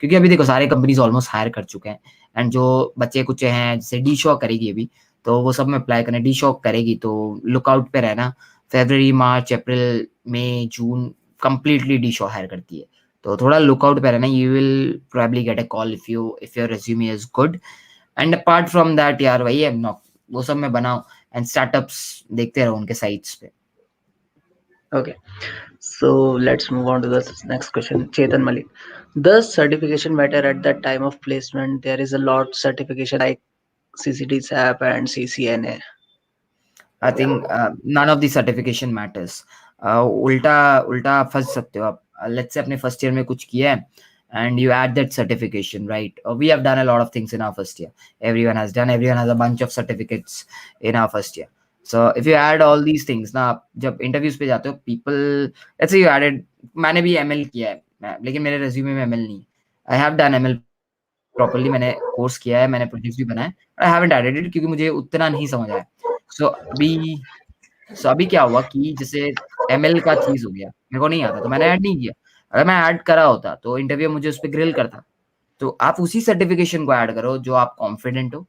Speaker 5: क्योंकि अभी देखो सारे companies almost higher कर चुके हैं, एंड जो बच्चे कुछ हैं जैसे डी शॉक करेगी अभी, तो वो सब में अप्लाई करना, डी शॉक करेगी तो लुकआउट पे रहना। फरवरी, मार्च, अप्रैल, मई, जून कंप्लीटली डी शॉक हायर करती है, तो थोड़ा लुकआउट पे रहना, you will probably get a call if your resume is good. And apart from that यार वही है वो सब मैं बनाऊं एंड स्टार्टअप्स देखते रहो उनके साइट्स पे.
Speaker 4: Okay, so let's move on to the next question. Chetan Malik, does certification matter at the time of placement? There is a lot certification like CCD SAP and CCNA.
Speaker 5: I
Speaker 4: Yeah.
Speaker 5: Think none of the certification matters. उल्टा उल्टा आप फंस सकते हो. आप let's say अपने first year में कुछ किया है and you add that certification, right? We have done a lot of things in our first year. Everyone has a bunch of certificates in our first year. So if you add all these things ना, आप जब interviews पे जाते हो people, let's say you added, मैंने भी ML किया है लेकिन मेरे रेज्यूमे में ML नहीं. I have done ML properly, मैंने कोर्स किया है, मैंने प्रोजेक्ट्स भी बनाए. I haven't added it क्योंकि मुझे उतना नहीं समझ आया. सो अभी क्या हुआ कि जैसे ML का चीज हो गया, मेरे को नहीं आता तो मैंने ऐड नहीं किया. अगर मैं ऐड करा होता तो इंटरव्यू मुझे उस पर ग्रिल करता. तो आप उसी सर्टिफिकेशन को ऐड करो जो आप कॉन्फिडेंट हो,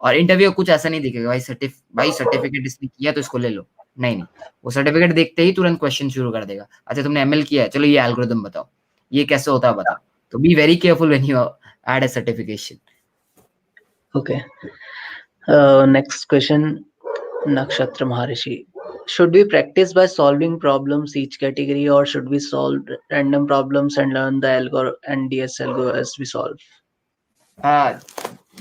Speaker 5: और इंटरव्यू कुछ ऐसा नहीं दिखेगा भाई सर्टिफिकेट इसने किया तो इसको ले लो. नहीं नहीं, वो सर्टिफिकेट देखते ही तुरंत क्वेश्चन शुरू कर देगा. अच्छा तुमने ML किया है, चलो ये एल्गोरिथम बताओ, ये कैसे होता है बताओ. तो be very careful when you add a certification.
Speaker 4: Okay. Next question, Nakshatra Maharishi. Should we practice by solving problems each category, or should we solve random problems and learn the algo and DS algo as we solve?
Speaker 5: Uh,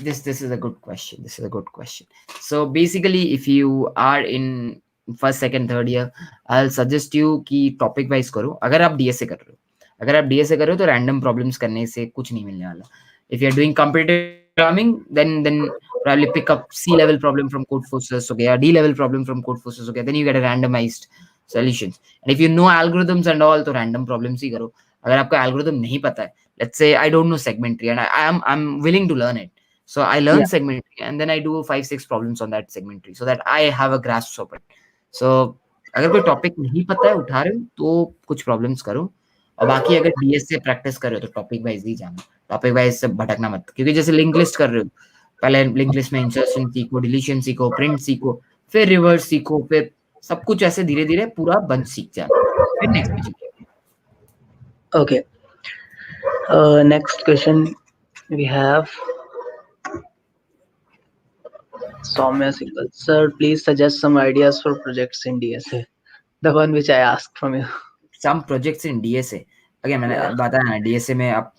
Speaker 5: this is a good question. This is a good question. So basically, if you are in first, second, third year, I'll suggest you कि topic wise करो. अगर आप DSA कर रहे हो, तो random problems करने से कुछ नहीं मिलने वाला. If you are doing competitive programming, then probably pick up C level problem from codeforces हो गया, D level problem from codeforces हो गया. Then you get a randomized solutions. And if you know algorithms and all, तो random problems ही करो. अगर आपको algorithm नहीं पता है, let's say I don't know segment tree and I'm willing to learn it. So I learn
Speaker 4: Yeah.
Speaker 5: segment tree and then I do 5-6 problems on that segment tree so that I have a grasp of it. So अगर कोई topic नहीं पता है उठा रहे हो तो कुछ प्रॉब्लम्स करो, और बाकी अगर DS से प्रैक्टिस कर रहे हो तो टॉपिक वाइज ही जाना. टॉपिक वाइज से भटकना मत, क्योंकि जैसे लिंक लिस्ट कर रहे हो, पहले लिंक लिस्ट में इंसर्शन सीखो, डिलीशन सीखो, प्रिंट सीखो, फिर रिवर्स सीखो, फिर सब कुछ ऐसे धीरे धीरे पूरा बंच सीख जाना, फिर नेक्स्ट पे चलिए.
Speaker 4: Okay. Next question we have Soumya Singhal. Sir, please suggest some ideas for projects in DSA. The one which I asked from you.
Speaker 5: Some projects in DSA. अगर मैंने
Speaker 4: Yeah.
Speaker 5: बताया ना DSA में आप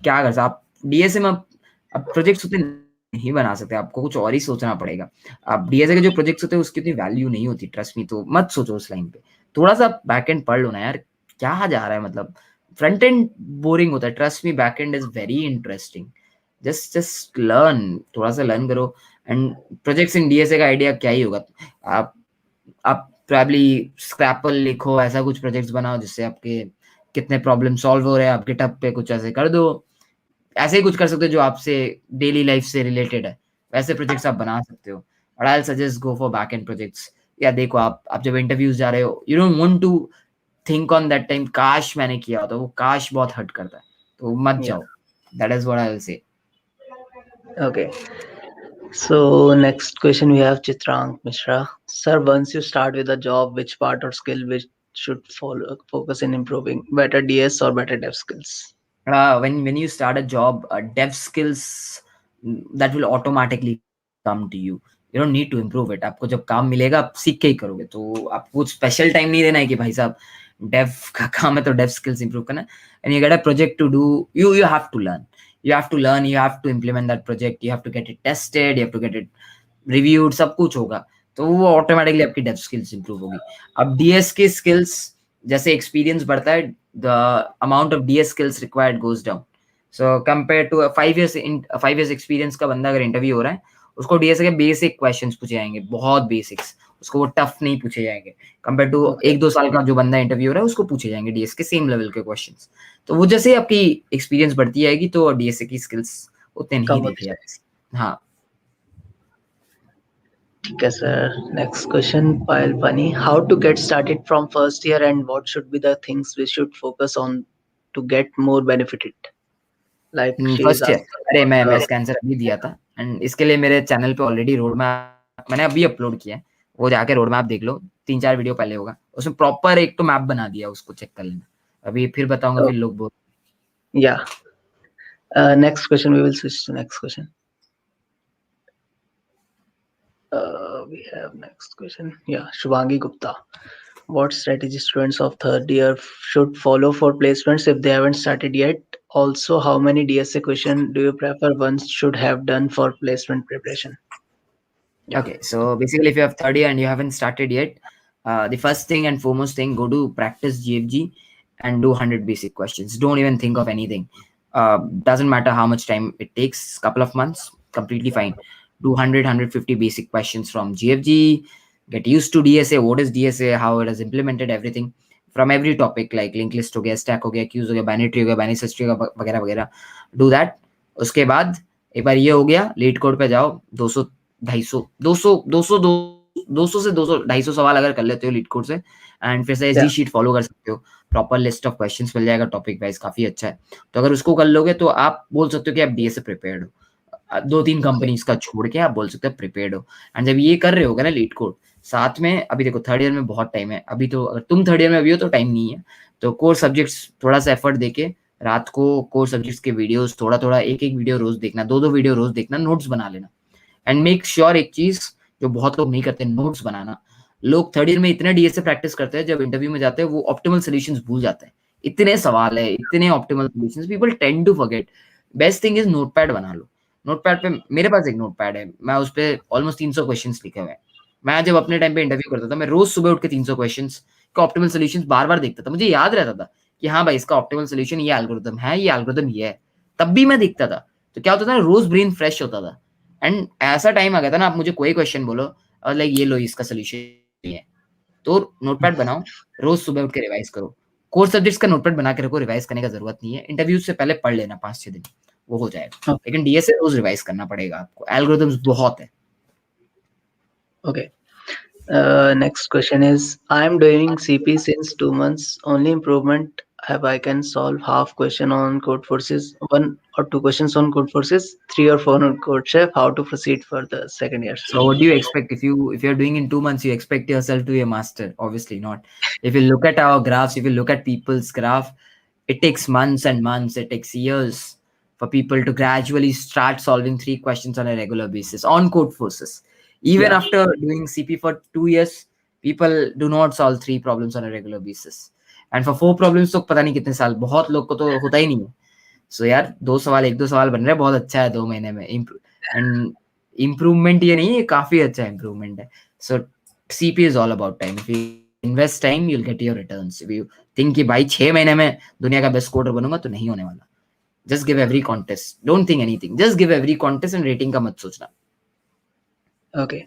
Speaker 5: क्या कर सकते, आप DSA में आप प्रोजेक्ट्स उतने नहीं बना सकते, आपको कुछ और ही सोचना पड़ेगा. आप DSA के जो प्रोजेक्ट्स होते हैं उसकी उतनी वैल्यू नहीं होती, ट्रस्ट मी. तो मत सोचो उस लाइन पे, थोड़ा सा बैक एंड पढ़ लो ना यार, क्या जा रहा है. मतलब फ्रंट एंड बोरिंग होता है, trust me, back and is very interesting. Just learn, थोड़ा सा लर्न करो. एंड प्रोजेक्ट्स इन DSA का आइडिया क्या ही होगा, आप प्रॉब्ली स्क्रैपल लिखो, ऐसा कुछ प्रोजेक्ट्स बनाओ जिससे आपके कितने प्रॉब्लम सॉल्व हो रहे हैं, आप गिटहब पे कुछ ऐसे कर दो. ऐसे ही कुछ कर सकते हो जो आपसे डेली लाइफ से रिलेटेड है, वैसे प्रोजेक्ट्स आप बना सकते हो. और I suggest go for back end projects. या देखो आप जब इंटरव्यूज जा रहे हो, you don't want to think on that time काश मैंने किया होता, वो काश बहुत हर्ट करता है, तो मत
Speaker 4: Yeah.
Speaker 5: जाओ. That is what I will से.
Speaker 4: Okay. So next question we have Chitrang Mishra. Sir, once you start with a job, which part or skill which should follow, focus in improving? Better DS or better dev skills?
Speaker 5: When you start a job, dev skills that will automatically come to you. You don't need to improve it. आपको जब काम मिलेगा आप सीख के ही करोगे, तो आपको कुछ स्पेशल टाइम नहीं देना है कि भाई साहब डेव का काम है तो डेव स्किल्स इंप्रूव करना. And you get a project to do, you have to learn, you have to implement that project, you have to get it tested, you have to get it reviewed, सब कुछ होगा, तो वो automatically आपकी Dave skills improve होगी. अब DS के skills जैसे एक्सपीरियंस बढ़ता है, the amount of DS skills required goes down. So compared to a 5 years experience का बंदा अगर इंटरव्यू हो रहा है, उसको DS के बेसिक क्वेश्चंस पूछे जाएंगे, बहुत बेसिक्स, उसको वो टफ नहीं पूछे जाएंगे. कंपेयर टू 1-2 साल का जो बंदा इंटरव्यू हो रहा है उसको पूछे जाएंगे DS के सेम लेवल के क्वेश्चंस. तो वो जैसे आपकी एक्सपीरियंस बढ़ती जाएगी तो DSA की स्किल्स उतने नहीं देखे जाते. हाँ.
Speaker 4: Okay, sir. Next question, Payal Pani. How to get started from first year and what should be the things we should focus on to get more benefited? Like she is
Speaker 5: first year,
Speaker 4: asking.
Speaker 5: अरे मैं इसका answer अभी दिया था. And इसके लिए मेरे channel पे ऑलरेडी रोड मैप मैंने अभी अपलोड किया है, वो जाके रोड मैप देख लो, 3-4 वीडियो पहले होगा, उसमें प्रॉपर एक तो मैप बना दिया, उसको चेक कर लेना. अभी फिर बताऊंगा, फिर लोग बोल.
Speaker 4: Yeah. Next question, we will switch to next question. We have next question. Yeah, Shubhangi Gupta. What strategy students of third year should follow for placements if they haven't started yet? Also, how many DSA question do you prefer one should have done for placement preparation? Yeah.
Speaker 5: Okay, so basically, if you have 30 and you haven't started yet, the first thing and foremost thing, go to practice GFG and do 100 basic questions. Don't even think of anything. Doesn't matter how much time it takes, couple of months, completely fine. Do 100, basic questions from GFG. Get used to DSA. What is DSA? How it has implemented everything from every topic like linked list हो गया, stack हो गया, queues हो गया, binary tree हो गया, binary search tree हो गया, वगैरह वगैरह. Do that. उसके बाद एक बार ये हो गया, लीड कोड पे जाओ. 200 250 200 200 200 से 200 250 सवाल अगर कर लेते हो लीड कोड से एंड फिर से एसजी
Speaker 4: Yeah.
Speaker 5: शीट फॉलो कर सकते हो. प्रॉपर लिस्ट ऑफ क्वेश्चंस मिल जाएगा टॉपिक वाइज, काफी अच्छा है. तो अगर उसको कर लोगे तो आप बोल सकते हो कि आप डीएस से प्रिपेयर्ड हो. 2-3
Speaker 4: Okay.
Speaker 5: कंपनीज का छोड़ के आप बोल सकते हो प्रिपेयर्ड हो. एंड जब ये कर रहे होगे ना लीड कोड साथ में, अभी देखो थर्ड ईयर में बहुत टाइम है अभी, तो अगर तुम थर्ड ईयर में अभी हो तो टाइम नहीं है. तो कोर सब्जेक्ट्स थोड़ा सा एफर्ट देके रात को कोर सब्जेक्ट्स के वीडियोस थोड़ा थोड़ा एक वीडियो रोज देखना, 2 वीडियो रोज देखना, नोट्स बना लेना. एंड मेक श्योर एक चीज जो बहुत लोग नहीं करते, नोट्स बनाना. लोग थर्ड ईयर में इतना डीएस से प्रैक्टिस करते हैं, जब इंटरव्यू में जाते हैं वो ऑप्टिमल सॉल्यूशंस भूल जाते हैं. इतने सवाल है, इतने optimal solutions, people tend to forget. Best thing is notepad बना लो. नोटपैड पे मेरे पास एक नोटपैड है, मैं उस पर ऑलमोस्ट 300 क्वेश्चन लिखे हुए हैं. मैं जब अपने टाइम पे इंटरव्यू करता था, मैं रोज सुबह उठ के 300 क्वेश्चन का ऑप्टिमल सॉल्यूशंस बार बार देखता था. मुझे याद रहता था कि हाँ भाई इसका ऑप्टिमल सॉल्यूशन ये एल्गोरिथम है, ये एल्गोरिथम ये है. तब भी मैं देखता था. तो क्या होता था, रोज ब्रेन फ्रेश होता था. एंड ऐसा टाइम आ गया था ना, आप मुझे कोई क्वेश्चन बोलो और लाइक ये लो इसका सोल्यूशन है, तो नोटपैड बनाओ, रोज सुबह उठ के रिवाइज करो. कोर सब्जेक्ट्स का नोटपैड बना के रखो, रिवाइज करने का जरूरत नहीं है. इंटरव्यू से पहले पढ़ लेना 5-6 दिन, वो हो जाएगा.
Speaker 4: Okay.
Speaker 5: लेकिन डीएसए रोज रिवाइज करना पड़ेगा आपको, एल्गोरिथम्स बहुत है.
Speaker 4: Okay. Next question is I'm doing CP since 2 months. Only improvement have I can solve half question on code forces, 1 or 2 questions on code forces, 3 or 4 on CodeChef. How to proceed for the second year?
Speaker 5: So what do you expect if you're doing in 2 months? You expect yourself to be a master? Obviously not. If you look at our graphs, if you look at people's graph, it takes months and months, it takes years for people to gradually start solving 3 questions on a regular basis on code forces. Even
Speaker 4: Yeah.
Speaker 5: after doing CP for 2 years, people do not solve 3 problems on a regular basis. And for 4 problems तो पता नहीं कितने साल, बहुत लोग को तो होता ही नहीं है. So यार 2 सवाल 1-2 सवाल बन रहे हैं, बहुत अच्छा है 2 महीने में. एंड इम्प्रूवमेंट ये नहीं है, काफी अच्छा इम्प्रूवमेंट है. सो CP is all about time. If you invest time, you'll get your returns. If you think कि भाई 6 महीने में दुनिया का बेस्ट कोडर बनूंगा, तो नहीं होने वाला. Just give every contest. Don't think anything. Just give every contest and rating का मत सोचना.
Speaker 4: Okay.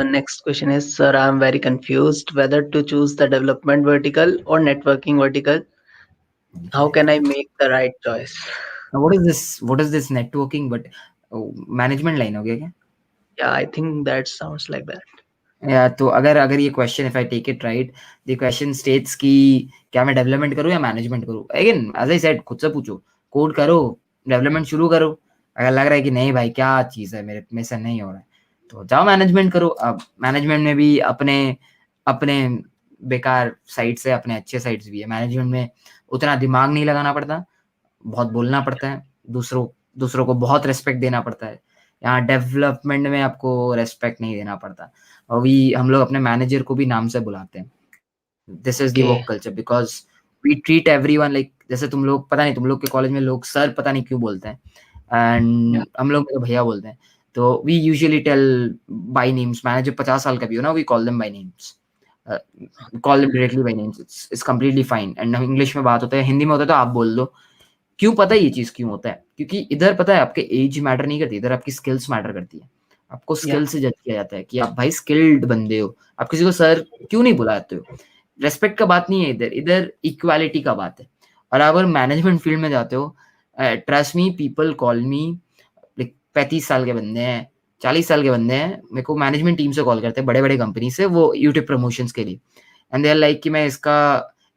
Speaker 4: Next question is, sir, I'm very confused whether to choose the development vertical or networking vertical. How can I make the right choice?
Speaker 5: Now, what is this? What is this networking? But management line हो गया क्या?
Speaker 4: Yeah, I think that sounds like that.
Speaker 5: या तो अगर ये question, if I take it right, the question states कि क्या मैं डेवलपमेंट करूं या मैनेजमेंट करूं. अगेन एज आई सेड, खुद से पूछो, कोड करो, डेवलपमेंट शुरू करो. अगर लग रहा है कि नहीं भाई क्या चीज है, मेरे से नहीं हो रहा है, तो जाओ मैनेजमेंट करो. अब मैनेजमेंट में भी अपने अपने बेकार साइट्स है, अपने अच्छे साइट्स भी है. मैनेजमेंट में उतना दिमाग नहीं लगाना पड़ता, बहुत बोलना पड़ता है, दूसरों को बहुत रेस्पेक्ट देना पड़ता है. यहाँ डेवलपमेंट में आपको रेस्पेक्ट नहीं देना पड़ता. और हम लोग अपने मैनेजर को भी नाम से बुलाते हैं. This is the work culture, because we treat everyone like, जैसे तुम लोग, पता नहीं तुम लोग के कॉलेज में लोग सर पता नहीं क्यों बोलते हैं, एंड हम लोग तो भैया बोलते हैं. तो we usually tell by names. Manager 50 साल का भी हो ना, we call them by names, call them directly by names. It's completely fine. And English में बात होता है, हिंदी में होता है तो आप बोल दो. क्यों पता है ये चीज क्यों होता है? क्योंकि इधर पता है आपके एज मैटर नहीं करती, इधर आपकी स्किल्स मैटर करती है. आपको स्किल से जज किया जाता है कि आप भाई स्किल्ड बंदे हो. आप किसी को सर क्यों नहीं बुलाते हो? रेस्पेक्ट का बात नहीं है इधर इक्वालिटी का बात है. और अगर मैनेजमेंट फील्ड में जाते हो, ट्रस्ट मी, पीपल कॉल मी, 35 साल के बंदे हैं, 40 साल के बंदे हैं, मेरे को मैनेजमेंट टीम से कॉल करते हैं, बड़े बड़े कंपनी से, वो यूट्यूब प्रमोशंस के लिए. एंड दे आर लाइक कि मैं इसका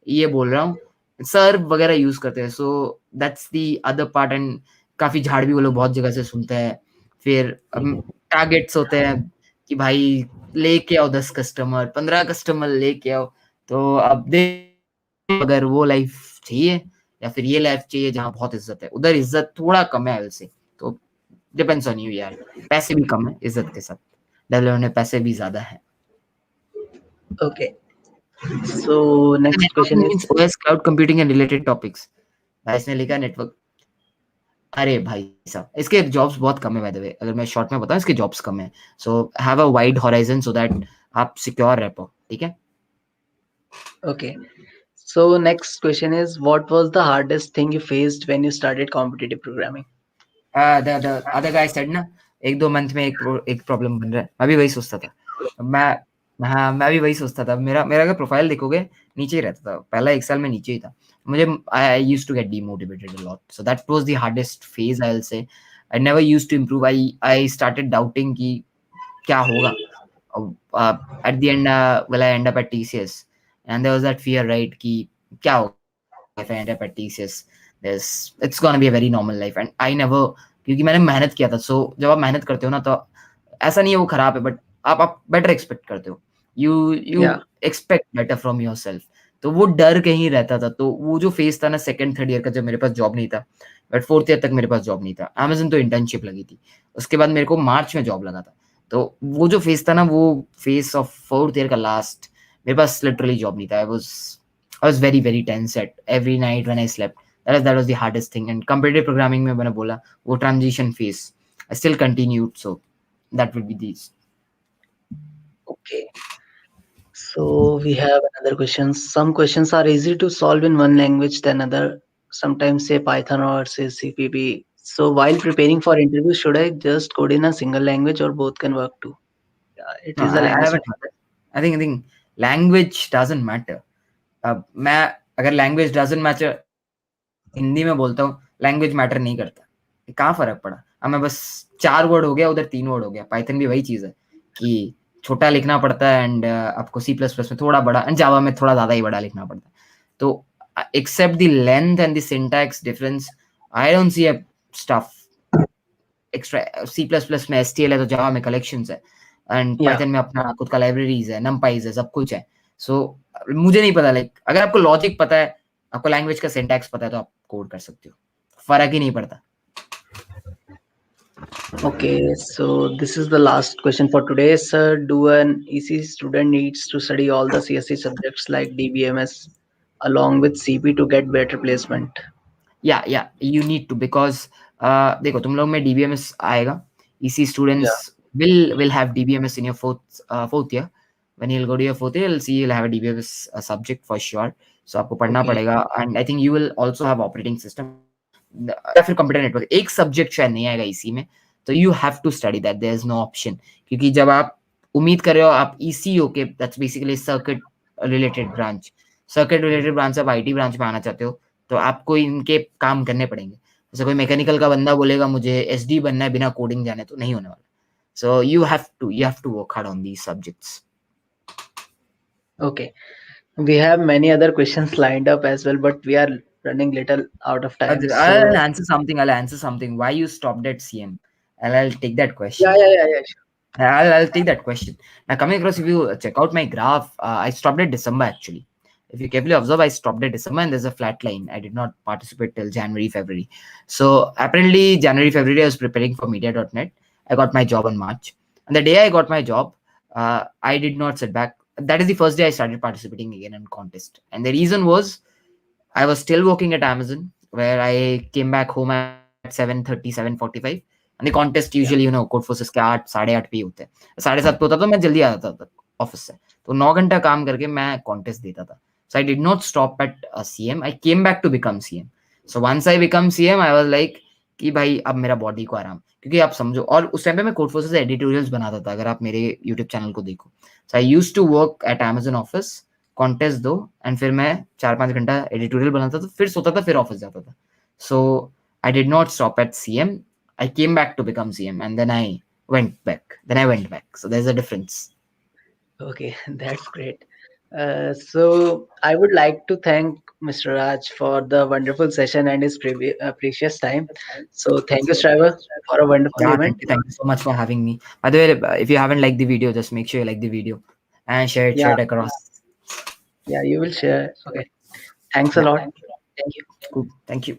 Speaker 5: ये बोल रहा हूँ, सर वगैरह यूज करते हैं. So that's the other part. And काफी झाड़ भी वो लोग बहुत जगह से सुनते हैं. फिर टारगेट्स होते हैं कि भाई लेके आओ 10 कस्टमर, 15 कस्टमर लेके आओ. तो अब देख, अगर वो लाइफ चाहिए या फिर ये लाइफ चाहिए जहाँ बहुत इज्जत है, उधर इज्जत थोड़ा कम है से. तो डिपेंड्स ऑन यू यार, पैसे भी कम है इज्जत के साथ. डेवलपमेंट में पैसे भी ज़्यादा हैं।
Speaker 4: Okay. So next
Speaker 5: networking
Speaker 4: question is
Speaker 5: means OS, cloud computing and related topics. इसने लिखा नेटवर्क। अरे भाई साहब, इसके जॉब्स बहुत कम है बाय द वे, अगर मैं शॉर्ट में बताऊं, इसके जॉब्स कम है। So have a wide horizon so that आप सिक्योर रह पाओ, ठीक है।
Speaker 4: okay. So next question is what was the hardest thing you faced when you started competitive programming?
Speaker 5: The other guy said ना, 1-2 मंथ में एक problem बन रहा है। मैं भी वही सोचता था। मैं भी वही सोचता था। मेरा अगर प्रोफाइल देखोगे, नीचे ही रहता था। पहला 1 साल में नीचे ही था। मुझे I used to get demotivated a lot. So that was the hardest phase I will say. I never used to improve. I started doubting कि क्या होगा? At the end, will I end up at TCS? And there was that fear, right? कि क्या होगा if I end up at TCS? It's gonna be a very normal life. And I never, क्योंकि मैंने मेहनत किया था। So जब आप मेहनत करते हो ना, तो ऐसा नहीं है वो खराब है, बट आप बेटर एक्सपेक्ट करते हो। You
Speaker 4: Yeah.
Speaker 5: Expect better from yourself. तो वो डर कहीं रहता था। तो वो जो फेज था ना, सेकंड थर्ड ईयर का, जब मेरे पास जॉब नहीं था, बट फोर्थ ईयर तक मेरे पास जॉब नहीं था। अमेज़न तो इंटर्नशिप लगी थी, उसके बाद मेरे को मार्च में जॉब लगा था। तो वो जो फेज था ना, वो फेज ऑफ फोर्थ ईयर का लास्ट, मेरे पास लिटरली जॉब नहीं था। I was very very tense at every night when I slept. That was the hardest thing. And computer programming में मैंने बोला, वो transition phase I still continued. So that would be these.
Speaker 4: Okay. So we have another question. Some questions are easy to solve in one language than other. Sometimes say Python or say CPP. So while preparing for interview, should I just code in a single language or both can work too? Yeah, it
Speaker 5: No,
Speaker 4: is a
Speaker 5: I
Speaker 4: language.
Speaker 5: haven't. I think language doesn't matter. अब मैं अगर language doesn't matter Hindi में बोलता हूँ, language matter नहीं करता। कहाँ फर्क पड़ा? अब मैं बस 4 वर्ड हो गया, उधर 3 वर्ड हो गया। पाइथन भी वही चीज है कि छोटा लिखना पड़ता है, एंड आपको सी प्लस प्लस में थोड़ा बड़ा, एंड जावा में थोड़ा ज्यादा ही बड़ा लिखना पड़ता है। तो except the length and the syntax difference, I don't see a stuff extra. C plus plus में एसटीएल है, तो जावा में कलेक्शंस है, एंड
Speaker 4: Yeah.
Speaker 5: पाइथन में अपना खुद का लाइब्रेरीज है, नमपाइज है, सब कुछ है। सो मुझे नहीं पता, लाइक अगर आपको लॉजिक पता है, आपको लैंग्वेज का सिंटैक्स पता है, तो आप कोड कर सकते हो, फर्क ही नहीं पड़ता।
Speaker 4: Okay, so this is the last question for today, sir. Do an EC student needs to study all the CSC subjects like DBMS along with CP to get better placement?
Speaker 5: या you need to, because देखो, तुम लोग में DBMS आएगा। EC
Speaker 4: Yeah.
Speaker 5: Students will have DBMS in your fourth year. When you'll go to your fourth year, you'll have a DBMS subject for sure. So आपको पढ़ना
Speaker 4: Okay.
Speaker 5: पड़ेगा, and I think you will also have operating system या फिर computer network. एक subject शायद नहीं आएगा इसी में, तो you have to study that, there is no option. क्योंकि जब आप उम्मीद कर रहे हो आप ईसी के, that's basically circuit related branch, आप आईटी ब्रांच में आना चाहते हो, तो आपको इनके काम करने पड़ेंगे। जैसे कोई मैकेनिकल का बंदा बोलेगा मुझे एसडी बनना है बिना कोडिंग जाने, तो नहीं होने वाला। So you have to work hard on these subjects.
Speaker 4: Okay. We have many other questions lined up as well, but we are running little out of time. So
Speaker 5: I'll answer something. Why you stopped at CM? I'll take that question.
Speaker 4: yeah. Sure.
Speaker 5: I'll take that question. Now, coming across, if you check out my graph, I stopped at December actually. If you carefully observe, I stopped at December and there's a flat line. I did not participate till January, February. So apparently, January, February, I was preparing for media.net. I got my job in March. And the day I got my job, I did not sit back. That is the first day I started participating again in contest. And the reason was I was still working at Amazon, where I came back home at 7:30, 7:45. And the contest usually, CodeForces के 8, 8:30 पे ही होते हैं। 7:30 पे होता तो मैं जल्दी आ जाता था ऑफिस से। तो 9 घंटा काम करके मैं कॉन्टेस्ट देता था। So I did not stop at CM. I came back to become CM. So once I become CM, I was like कि भाई अब मेरा बॉडी को आराम, क्योंकि आप समझो, और उस टाइम पे मैं CodeForces एडिटोरियल्स बनाता था, अगर आप मेरे यूट्यूब चैनल को देखो। So I used to work at Amazon office, contest दो, एंड फिर मैं 4-5 घंटा एडिटोरियल बनाता था, फिर सोता था, फिर ऑफिस जाता था। So I did not stop at CM. I came back to become CM and then I went back. So there's a difference.
Speaker 4: Okay, that's great. So I would like to thank Mr. Raj for the wonderful session and his precious time. So thank you, Shriver, for a wonderful
Speaker 5: Yeah,
Speaker 4: event.
Speaker 5: thank you so much for having me. By the way, if you haven't liked the video, just make sure you like the video and share
Speaker 4: Yeah,
Speaker 5: it across.
Speaker 4: yeah, you will share. Okay, thanks a
Speaker 5: Yeah,
Speaker 4: lot. Thank you.
Speaker 5: cool. Thank you.